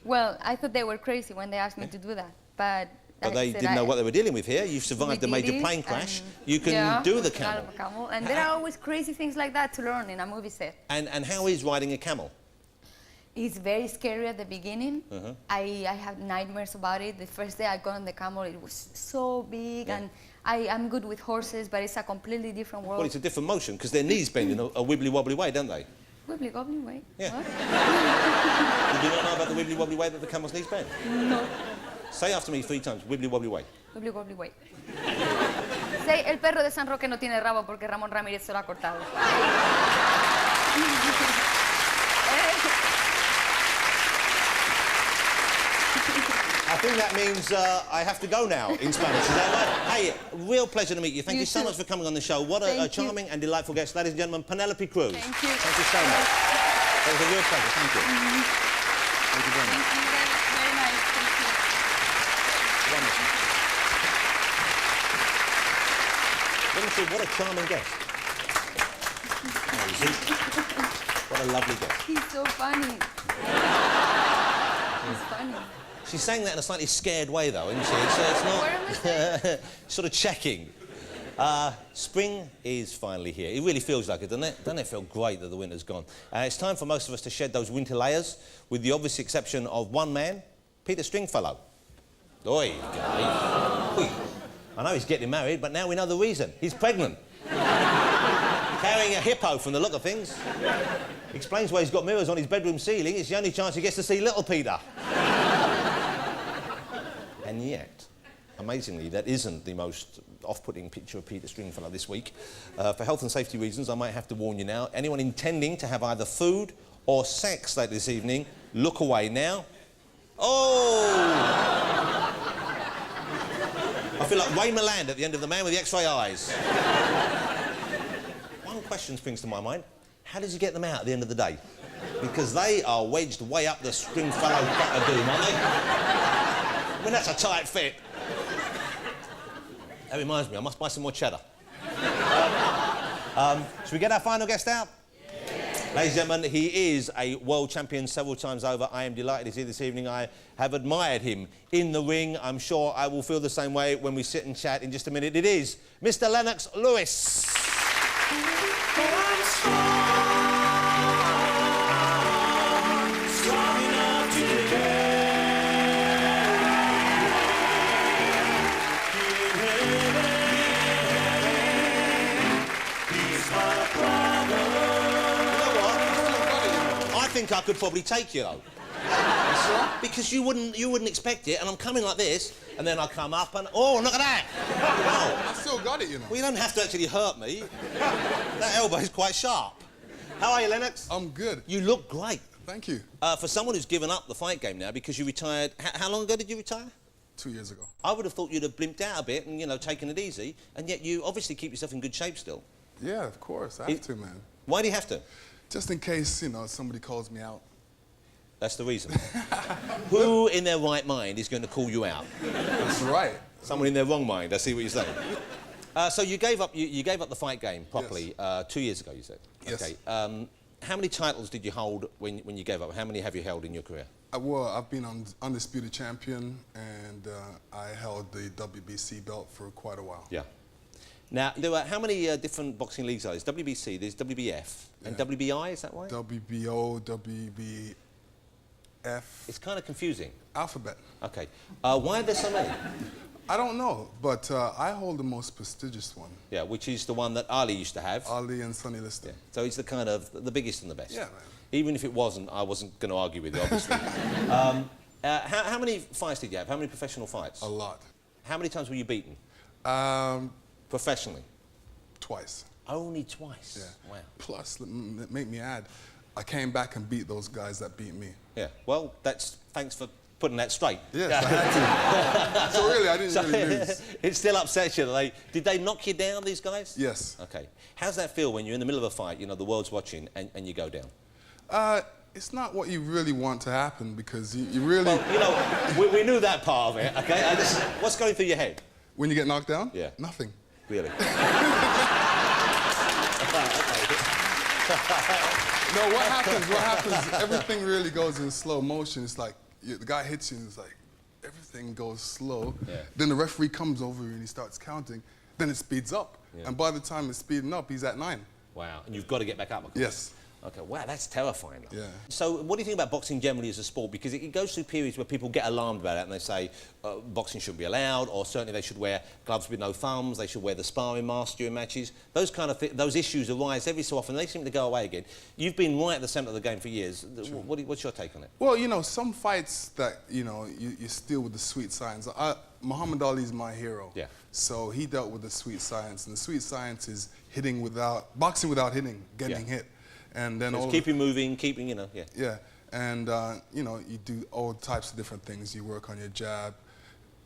Well, I thought they were crazy when they asked me to do that, but They didn't know what they were dealing with here. You've survived a we major did it, plane crash. and You can yeah, do the camel. gallop a camel. And there are always crazy things like that to learn in a movie set. And how is riding a camel? It's very scary at the beginning. I have nightmares about it. The first day I got on the camel, it was so big, and I'm good with horses, but it's a completely different world. Well, it's a different motion, because their knees bend in a wibbly-wobbly way, don't they? Wibbly gobbly way. Yeah. What? Did you not know about the wibbly-wobbly way that the camel's knees bend? No. Say after me 3 times, wibbly-wobbly way. Wibbly gobbly way. Say, el perro de San Roque no tiene rabo porque Ramón Ramírez se lo ha cortado. I think that means I have to go now in Spanish. Is that right? Hey, real pleasure to meet you. Thank you, so too. much for coming on the show. What a Thank you. charming and delightful guest. Ladies and gentlemen, Penelope Cruz. Thank you. Thank you so much. It was a real pleasure. Thank you. Thank you very much. Thank you, very nice. Thank you. Wonderful. Let me see, what a charming guest. Oh, you see? What a lovely guest. He's so funny. He's funny. She's saying that in a slightly scared way, though, isn't she? It's What am I saying? sort of checking. Spring is finally here. It really feels like it, doesn't it? Doesn't it feel great that the winter's gone? It's time for most of us to shed those winter layers, with the obvious exception of one man, Peter Stringfellow. Oi, guy. I know he's getting married, but now we know the reason. He's pregnant. Carrying a hippo from the look of things. Explains why he's got mirrors on his bedroom ceiling. It's the only chance he gets to see little Peter. And yet, amazingly, that isn't the most off-putting picture of Peter Stringfellow this week. For health and safety reasons, I might have to warn you now. Anyone intending to have either food or sex later this evening, look away now. Oh! I feel like Ray Milland at the end of The Man with the X-Ray Eyes. One question springs to my mind. How does he get them out at the end of the day? Because they are wedged way up the Stringfellow crack of doom, aren't they? I mean, that's a tight fit. That reminds me, I must buy some more cheddar. Should we get our final guest out? Yeah. Ladies and gentlemen, he is a world champion several times over. I am delighted he's here this evening. I have admired him in the ring. I'm sure I will feel the same way when we sit and chat in just a minute. It is Mr. Lennox Lewis. I think I could probably take you though. Because you wouldn't expect it, and I'm coming like this, and then I come up and oh, look at that! Oh. I still got it, you know. Well, you don't have to actually hurt me. That elbow is quite sharp. How are you, Lennox? I'm good. You look great. Thank you. For someone who's given up the fight game now because you retired, how long ago did you retire? 2 years ago. I would have thought you'd have blimped out a bit and, you know, taken it easy, and yet you obviously keep yourself in good shape still. Yeah, of course. I have to, man. Why do you have to? Just in case, you know, somebody calls me out. That's the reason. Who in their right mind is going to call you out? That's right. Someone in their wrong mind, I see what you're saying. So you gave up the fight game properly 2 years ago, you said? Yes. Okay. How many titles did you hold when you gave up? How many have you held in your career? Well, I've been undisputed champion, and I held the WBC belt for quite a while. Yeah. Now, there are how many different boxing leagues are there? There's WBC, there's WBF, and WBI, is that right? WBO, WBF. It's kind of confusing. Alphabet. Okay. Why are there so many? I don't know, but I hold the most prestigious one. Yeah, which is the one that Ali used to have. Ali and Sonny Liston. Yeah. So it's the kind of the biggest and the best. Yeah, man. Even if it wasn't, I wasn't going to argue with you, obviously. How many fights did you have? How many professional fights? A lot. How many times were you beaten? Professionally? Twice. Only twice? Yeah. Wow. Plus, make me add, I came back and beat those guys that beat me. Yeah. Well, thanks for putting that straight. Yes, I had to. So really, I didn't really lose. It still upsets you. Did they knock you down, these guys? Yes. Okay. How's that feel when you're in the middle of a fight, you know, the world's watching, and you go down? It's not what you really want to happen, because you really... Well, you know, we knew that part of it, okay? What's going through your head? When you get knocked down? Yeah. Nothing. Really? No, what happens, everything really goes in slow motion. It's like, the guy hits you and it's like, everything goes slow. Yeah. Then the referee comes over and he starts counting. Then it speeds up. Yeah. And by the time it's speeding up, he's at 9. Wow. And you've got to get back up, of course. Yes. Okay, wow, that's terrifying. Yeah. So what do you think about boxing generally as a sport? Because it goes through periods where people get alarmed about it and they say boxing shouldn't be allowed, or certainly they should wear gloves with no thumbs, they should wear the sparring mask during matches. Those kind of those issues arise every so often. They seem to go away again. You've been right at the centre of the game for years. Sure. What's your take on it? Well, you know, some fights that, you know, you steal with the sweet science. Muhammad Ali's my hero. Yeah. So he dealt with the sweet science, and the sweet science is boxing without hitting, getting hit. And then so keeping moving, keeping, you know, yeah. Yeah, and, you know, you do all types of different things. You work on your jab,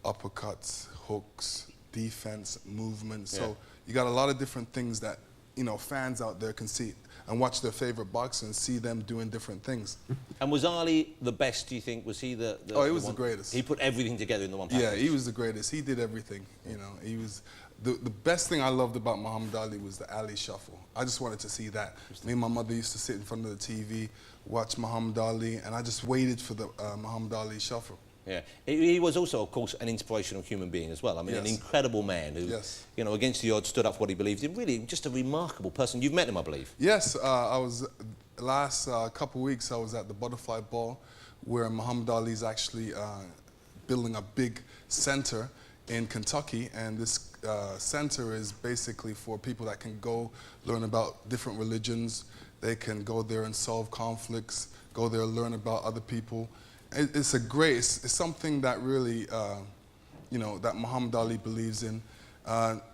uppercuts, hooks, defense, movement. So you got a lot of different things that, you know, fans out there can see and watch their favorite boxer and see them doing different things. And was Ali the best, do you think? Was he the Oh, he was the greatest. He put everything together in the one package. Yeah, he was the greatest. He did everything, you know. He was... The best thing I loved about Muhammad Ali was the Ali Shuffle. I just wanted to see that. Me and my mother used to sit in front of the TV, watch Muhammad Ali, and I just waited for the Muhammad Ali Shuffle. Yeah, he was also, of course, an inspirational human being as well. I mean, an incredible man who, you know, against the odds, stood up for what he believed in. Really, just a remarkable person. You've met him, I believe. Yes, I was, last couple of weeks, I was at the Butterfly Ball, where Muhammad Ali's actually building a big center in Kentucky, and this center is basically for people that can go learn about different religions. They can go there and solve conflicts, go there and learn about other people. It's something that really, you know, that Muhammad Ali believes in.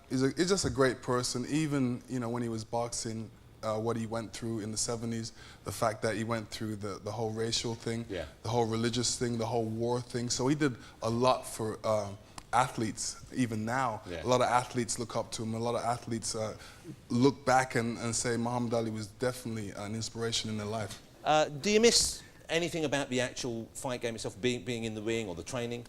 He's just a great person. Even, you know, when he was boxing, what he went through in the 70s, the fact that he went through the whole racial thing, the whole religious thing, the whole war thing. So he did a lot for athletes, even now. A lot of athletes look up to him. A lot of athletes look back and say Muhammad Ali was definitely an inspiration in their life. Do you miss anything about the actual fight game itself, being in the ring or the training?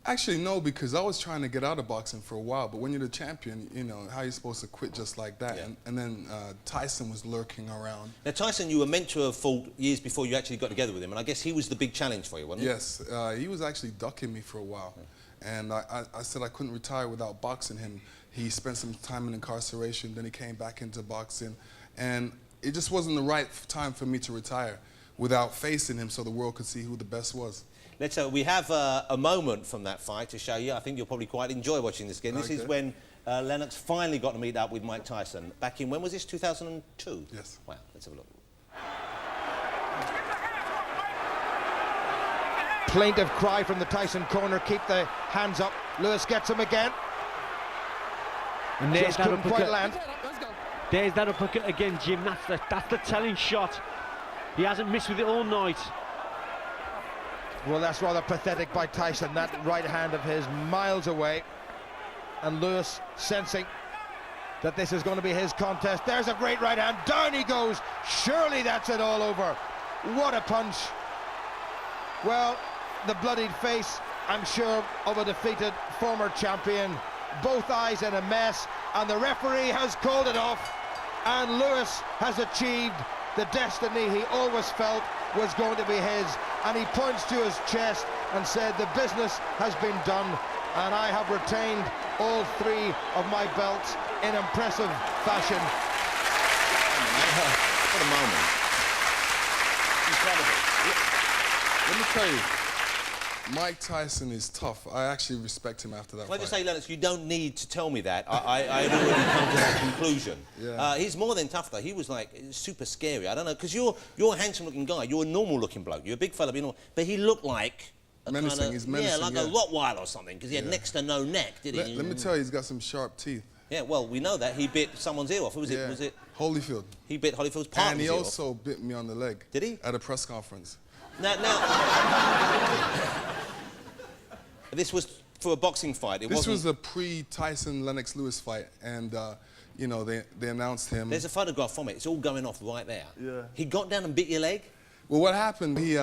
Actually, no, because I was trying to get out of boxing for a while, but when you're the champion, you know, how are you supposed to quit just like that? And then Tyson was lurking around. Now, Tyson, you were meant to have fought years before you actually got together with him, and I guess he was the big challenge for you, wasn't he? Yes, he was actually ducking me for a while. And I said I couldn't retire without boxing him. He spent some time in incarceration, then he came back into boxing. And it just wasn't the right time for me to retire without facing him so the world could see who the best was. We have a moment from that fight to show you. I think you'll probably quite enjoy watching this again. This is when Lennox finally got to meet up with Mike Tyson. Back in, when was this, 2002? Yes. Wow, let's have a look. Plaintive cry from the Tyson corner, keep the hands up. Lewis gets him again. And there's just that couldn't quite land. There's that uppercut again, Jim. That's the telling shot. He hasn't missed with it all night. Well, that's rather pathetic by Tyson, that right hand of his miles away. And Lewis sensing that this is going to be his contest. There's a great right hand, down he goes. Surely that's it all over. What a punch. Well, the bloodied face, I'm sure, of a defeated former champion. Both eyes in a mess, and the referee has called it off. And Lewis has achieved the destiny he always felt was going to be his. And he points to his chest and said, the business has been done, and I have retained all 3 of my belts in impressive fashion. What a moment. Incredible. Let me tell you, Mike Tyson is tough. I actually respect him after that Can I fight. just say, Lennox, you don't need to tell me that. I had already come to that conclusion. Yeah. He's more than tough, though. He was, like, super scary. I don't know, because you're a handsome-looking guy. You're a normal-looking bloke. You're a big fella, but he looked like a menacing. kinda, He's menacing, like a Rottweiler or something, because he had next to no neck, did he? Let me tell you, he's got some sharp teeth. Yeah, well, we know that. He bit someone's ear off. Who was it? Yeah. Was it? Holyfield. He bit Holyfield's partner's And he ear off. also bit me on the leg. Did he? At a press conference. Now... This was for a boxing fight. This was a pre-Tyson Lennox Lewis fight, and you know, they announced him. There's a photograph from it. It's all going off right there. Yeah. He got down and bit your leg? Well, what happened? He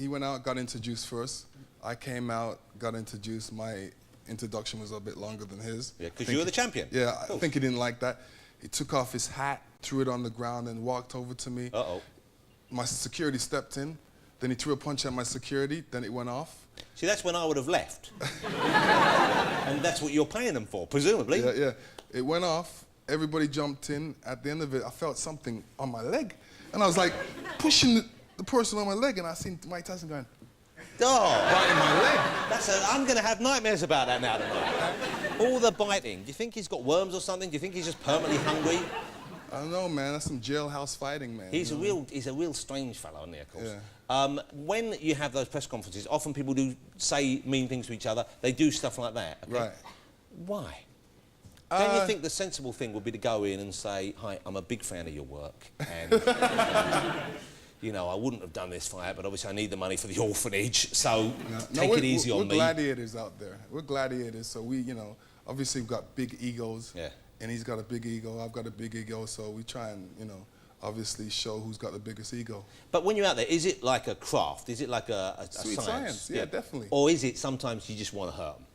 went out, got introduced first. I came out, got introduced. My introduction was a bit longer than his. Yeah, because you were the champion. Yeah, I think he didn't like that. He took off his hat, threw it on the ground, and walked over to me. Uh-oh. My security stepped in. Then he threw a punch at my security. Then it went off. See, that's when I would have left. And that's what you're paying them for, presumably. Yeah, yeah. It went off. Everybody jumped in. At the end of it, I felt something on my leg. And I was like pushing the person on my leg, and I seen Mike Tyson going, oh, biting my leg. I'm going to have nightmares about that now tonight. All the biting. Do you think he's got worms or something? Do you think he's just permanently hungry? I don't know, man. That's some jailhouse fighting, man. He's a real strange fellow, isn't he, of course? Yeah. When you have those press conferences, often people do say mean things to each other. They do stuff like that. Okay? Right. Why? Don't you think the sensible thing would be to go in and say, hi, I'm a big fan of your work, and you know, I wouldn't have done this fight, but obviously I need the money for the orphanage, so take it easy on me. We're gladiators out there. We're gladiators, so we, you know, obviously we've got big egos. Yeah. And he's got a big ego, I've got a big ego, so we try and, you know, obviously show who's got the biggest ego. But when you're out there, is it like a craft? Is it like a Sweet science, yeah, definitely. Or is it sometimes you just want to hurt them?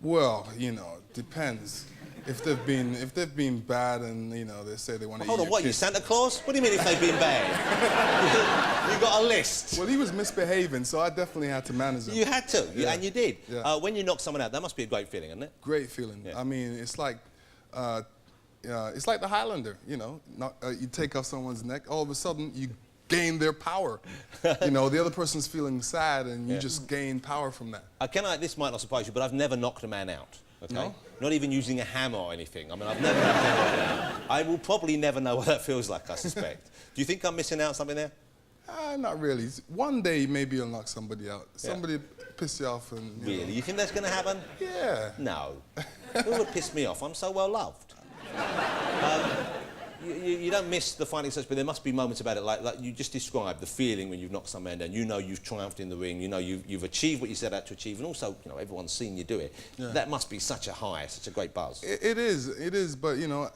Well, you know, depends. If they've been bad and, you know, they say they want to eat Hold on, your what, kid. you Santa Claus? What do you mean if they've been bad? You got a list. Well, he was misbehaving, so I definitely had to manage him. You had to, Yeah. and you did. Yeah. When you knock someone out, that must be a great feeling, isn't it? Great feeling. Yeah. I mean, it's like the Highlander, you know. You take off someone's neck, all of a sudden you gain their power. You know, the other person's feeling sad, and you just gain power from that. This might not surprise you, but I've never knocked a man out. Okay? No? Not even using a hammer or anything. I mean, I've never. I will probably never know what that feels like, I suspect. Do you think I'm missing out something there? Not really. One day maybe you'll knock somebody out. Somebody piss you off and. Really? You think that's going to happen? Yeah. No. Who would piss me off? I'm so well loved. You don't miss the fighting such, but there must be moments about it, like you just described, the feeling when you've knocked some man down. You know you've triumphed in the ring. You know you've achieved what you set out to achieve, and also, you know, everyone's seen you do it. Yeah. That must be such a high, such a great buzz. It is, but you know,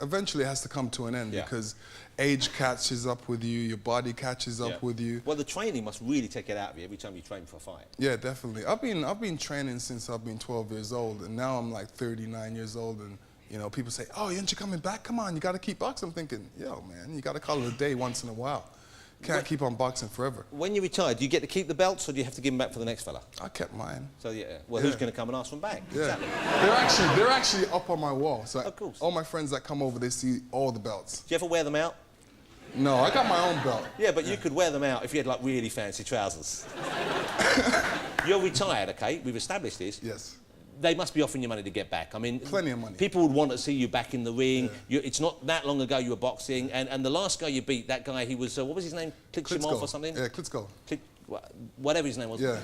eventually it has to come to an end because age catches up with you, your body catches up with you. Well, the training must really take it out of you every time you train for a fight. Yeah, definitely. I've been training since I've been 12 years old, and now I'm like 39 years old, and you know, people say, "Oh, aren't you coming back? Come on, you got to keep boxing." I'm thinking, yo, man, you got to call it a day once in a while. Can't keep on boxing forever. When you retire, do you get to keep the belts, or do you have to give them back for the next fella? I kept mine. So well, who's going to come and ask them back? Yeah, Exactly. they're actually up on my wall. So Of course. all my friends that come over, they see all the belts. Do you ever wear them out? No, I got my own belt. Yeah, but you could wear them out if you had like really fancy trousers. You're retired, okay? We've established this. Yes. They must be offering you money to get back. I mean, Plenty of money. People would want to see you back in the ring. It's not that long ago you were boxing, and the last guy you beat, that guy, he was what was his name? Klitschko or something? Yeah, Klitschko. Whatever his name was. Yeah.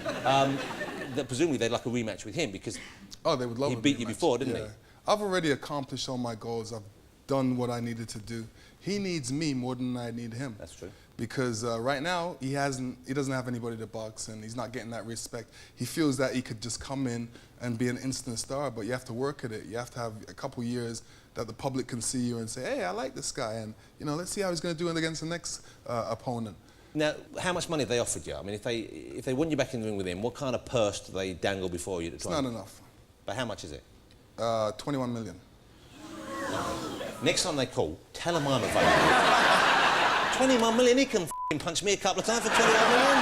Presumably they'd like a rematch with him because they would love he a beat you rematch. before, didn't he? I've already accomplished all my goals. I've done what I needed to do. He needs me more than I need him. That's true. Because right now, he doesn't have anybody to box, and he's not getting that respect. He feels that he could just come in and be an instant star, but you have to work at it. You have to have a couple years that the public can see you and say, hey, I like this guy, and let's see how he's going to do it against the next opponent. Now, how much money have they offered you? I mean, if they want you back in the ring with him, what kind of purse do they dangle before you? It's not enough. But how much is it? 21 million. Next time they call, tell them I'm available. 21 million, he can f***ing punch me a couple of times for 21 million.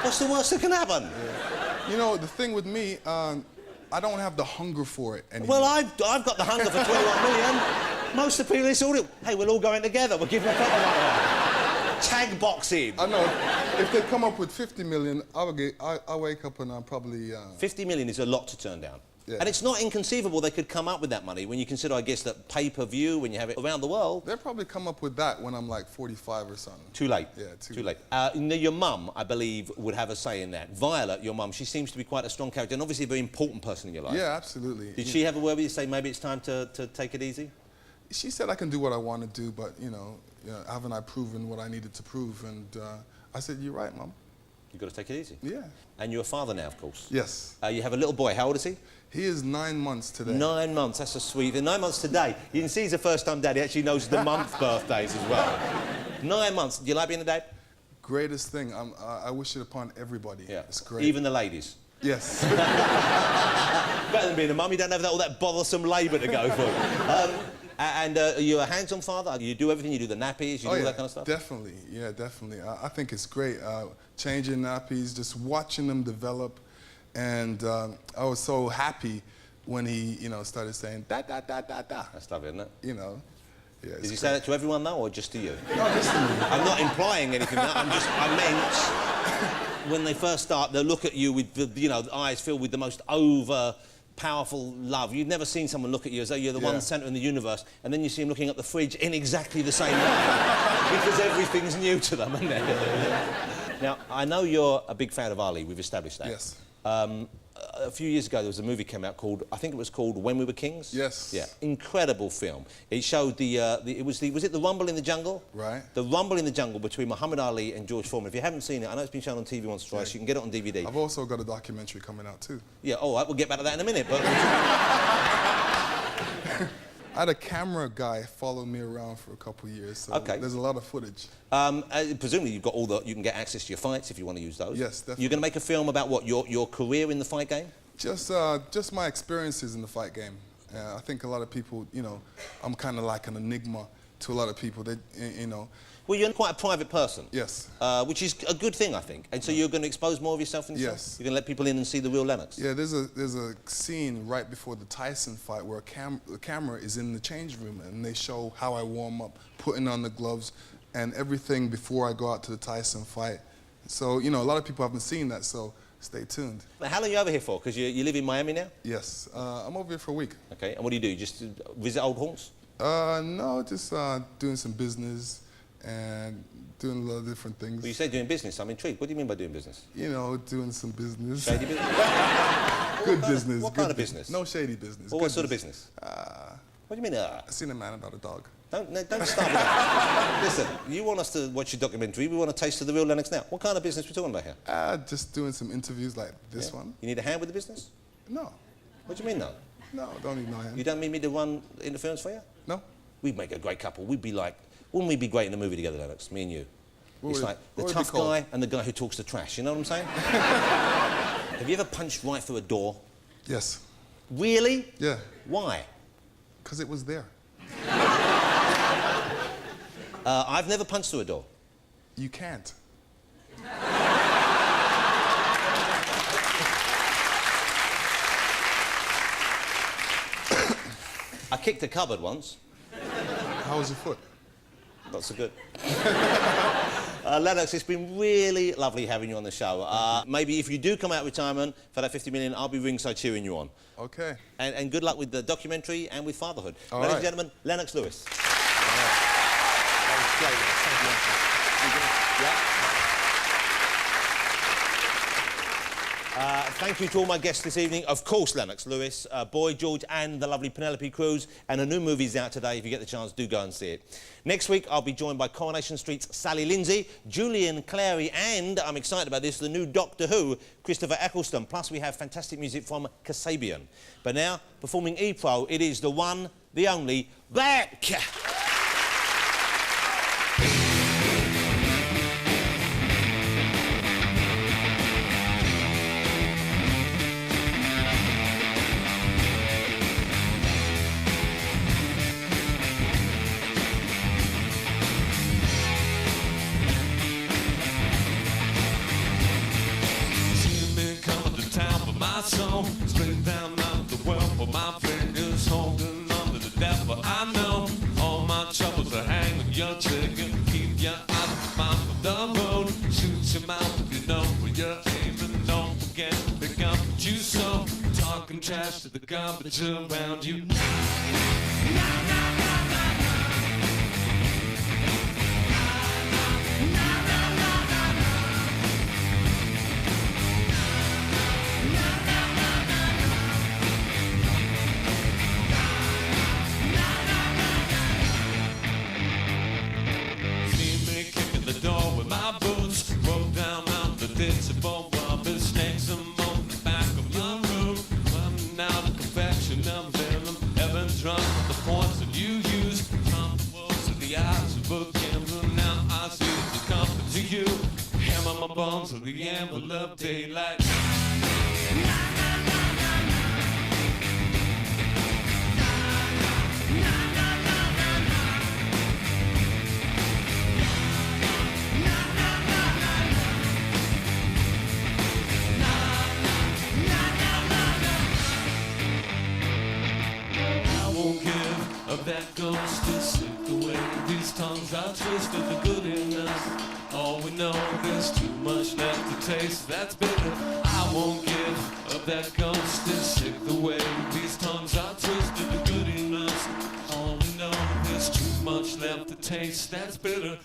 What's the worst that can happen? Yeah. The thing with me, I don't have the hunger for it anymore. Well, I've got the hunger for 21 million. Most of the people in this audience, hey, we'll all go in together, we'll give them a couple of them. Tag boxing. I know. If they come up with 50 million, I'll wake up and I'll probably... 50 million is a lot to turn down. Yeah. And it's not inconceivable they could come up with that money when you consider, I guess, that pay-per-view, when you have it around the world. They'll probably come up with that when I'm like 45 or something. Too late. Yeah, too late. Your mum, I believe, would have a say in that. Violet, your mum, she seems to be quite a strong character and obviously a very important person in your life. Yeah, absolutely. Did she have a word with you, say maybe it's time to take it easy? She said I can do what I want to do, but, haven't I proven what I needed to prove? And I said, you're right, Mum. You've got to take it easy. Yeah. And you're a father now, of course. Yes. You have a little boy. How old is he? He is 9 months today. 9 months, that's a sweet... 9 months today. You can see he's a first-time dad. He actually knows the month birthdays as well. 9 months. Do you like being a dad? Greatest thing. I wish it upon everybody. Yeah. It's great. Even the ladies? Yes. Better than being a mum. You don't have all that bothersome labour to go through. And are you a hands-on father? You do everything? You do the nappies? You do all that kind of stuff? Definitely. Yeah, definitely. I think it's great. Changing nappies, just watching them develop. And I was so happy when he, started saying, da, da, da, da, da. That's lovely, isn't it? Yeah, Does he say that to everyone, though, or just to you? No, just to me. I'm not implying anything. I meant when they first start, they'll look at you with the eyes filled with the most powerful love. You've never seen someone look at you as though you're the one centre in the universe, and then you see them looking at the fridge in exactly the same way, because everything's new to them, isn't it? Now, I know you're a big fan of Ali. We've established that. Yes. A few years ago, there was a movie came out called, I think it was called When We Were Kings. Yes. Yeah, incredible film. It showed was it the Rumble in the Jungle? Right. The Rumble in the Jungle between Muhammad Ali and George Foreman. If you haven't seen it, I know it's been shown on TV once or twice. You can get it on DVD. I've also got a documentary coming out too. Yeah. All right. We'll get back to that in a minute. But I had a camera guy follow me around for a couple of years, so there's a lot of footage. Presumably you've got you can get access to your fights if you want to use those. Yes, definitely. You're going to make a film about what, your career in the fight game? Just my experiences in the fight game. I think a lot of people, I'm kind of like an enigma to a lot of people. Well, you're quite a private person. Yes. Which is a good thing, I think. And so you're going to expose more of yourself in yourself? Yes. You're going to let people in and see the real Lennox? Yeah, there's a scene right before the Tyson fight where the camera is in the change room and they show how I warm up, putting on the gloves and everything before I go out to the Tyson fight. So, a lot of people haven't seen that, so stay tuned. Now, how long are you over here for? Because you live in Miami now? Yes. I'm over here for a week. Okay. And what do? You just visit old haunts? No, just doing some business and doing a lot of different things. Well, you say doing business. I'm intrigued. What do you mean by doing business? Doing some business. Shady business? Good business. What kind of business? No shady business. Well, what sort of business? What do you mean, I seen a man about a dog. Don't start with that. Listen, you want us to watch your documentary. We want a taste of the real Lennox now. What kind of business are we talking about here? Just doing some interviews like this one. You need a hand with the business? No. What do you mean, no? No, don't need no hand. You don't need me to run interference for you? No. We'd make a great couple. We'd be like, wouldn't we be great in a movie together, Lennox? Me and you. It's like the tough guy and the guy who talks to trash. You know what I'm saying? Have you ever punched right through a door? Yes. Really? Yeah. Why? Because it was there. I've never punched through a door. You can't. I kicked a cupboard once. How was your foot? Not so good. Lennox, it's been really lovely having you on the show. Maybe if you do come out of retirement for that 50 million, I'll be ringside cheering you on. Okay. And good luck with the documentary and with fatherhood. All Ladies right. and gentlemen, Lennox Lewis. Thank you to all my guests this evening. Of course, Lennox Lewis, Boy George and the lovely Penelope Cruz. And a new movie's out today. If you get the chance, do go and see it. Next week, I'll be joined by Coronation Street's Sally Lindsay, Julian Clary, and, I'm excited about this, the new Doctor Who, Christopher Eccleston. Plus, we have fantastic music from Kasabian. But now, performing E-Pro, it is the one, the only, Beck! Straight down out the world, but my fingers holding on to the devil. I know all my troubles are hanging your trigger. Keep your eyes on the road. Shoot your mouth if you know where you're aiming. Don't forget to pick up what you sow. Talking trash to the garbage around you. Snakes on the back of your room. Running out of confection of venom. Ever drunk the points that you use. From the walls of the eyes of a gambler. Now I see the comfort to you. Hammer my bones with the anvil of daylight. That ghost is sick the way these tongues are twisted. The good in us, all we know, there's too much left to taste. That's bitter. I won't give up. That ghost is sick the way these tongues are twisted. The good in us, all we know, there's too much left to taste. That's bitter.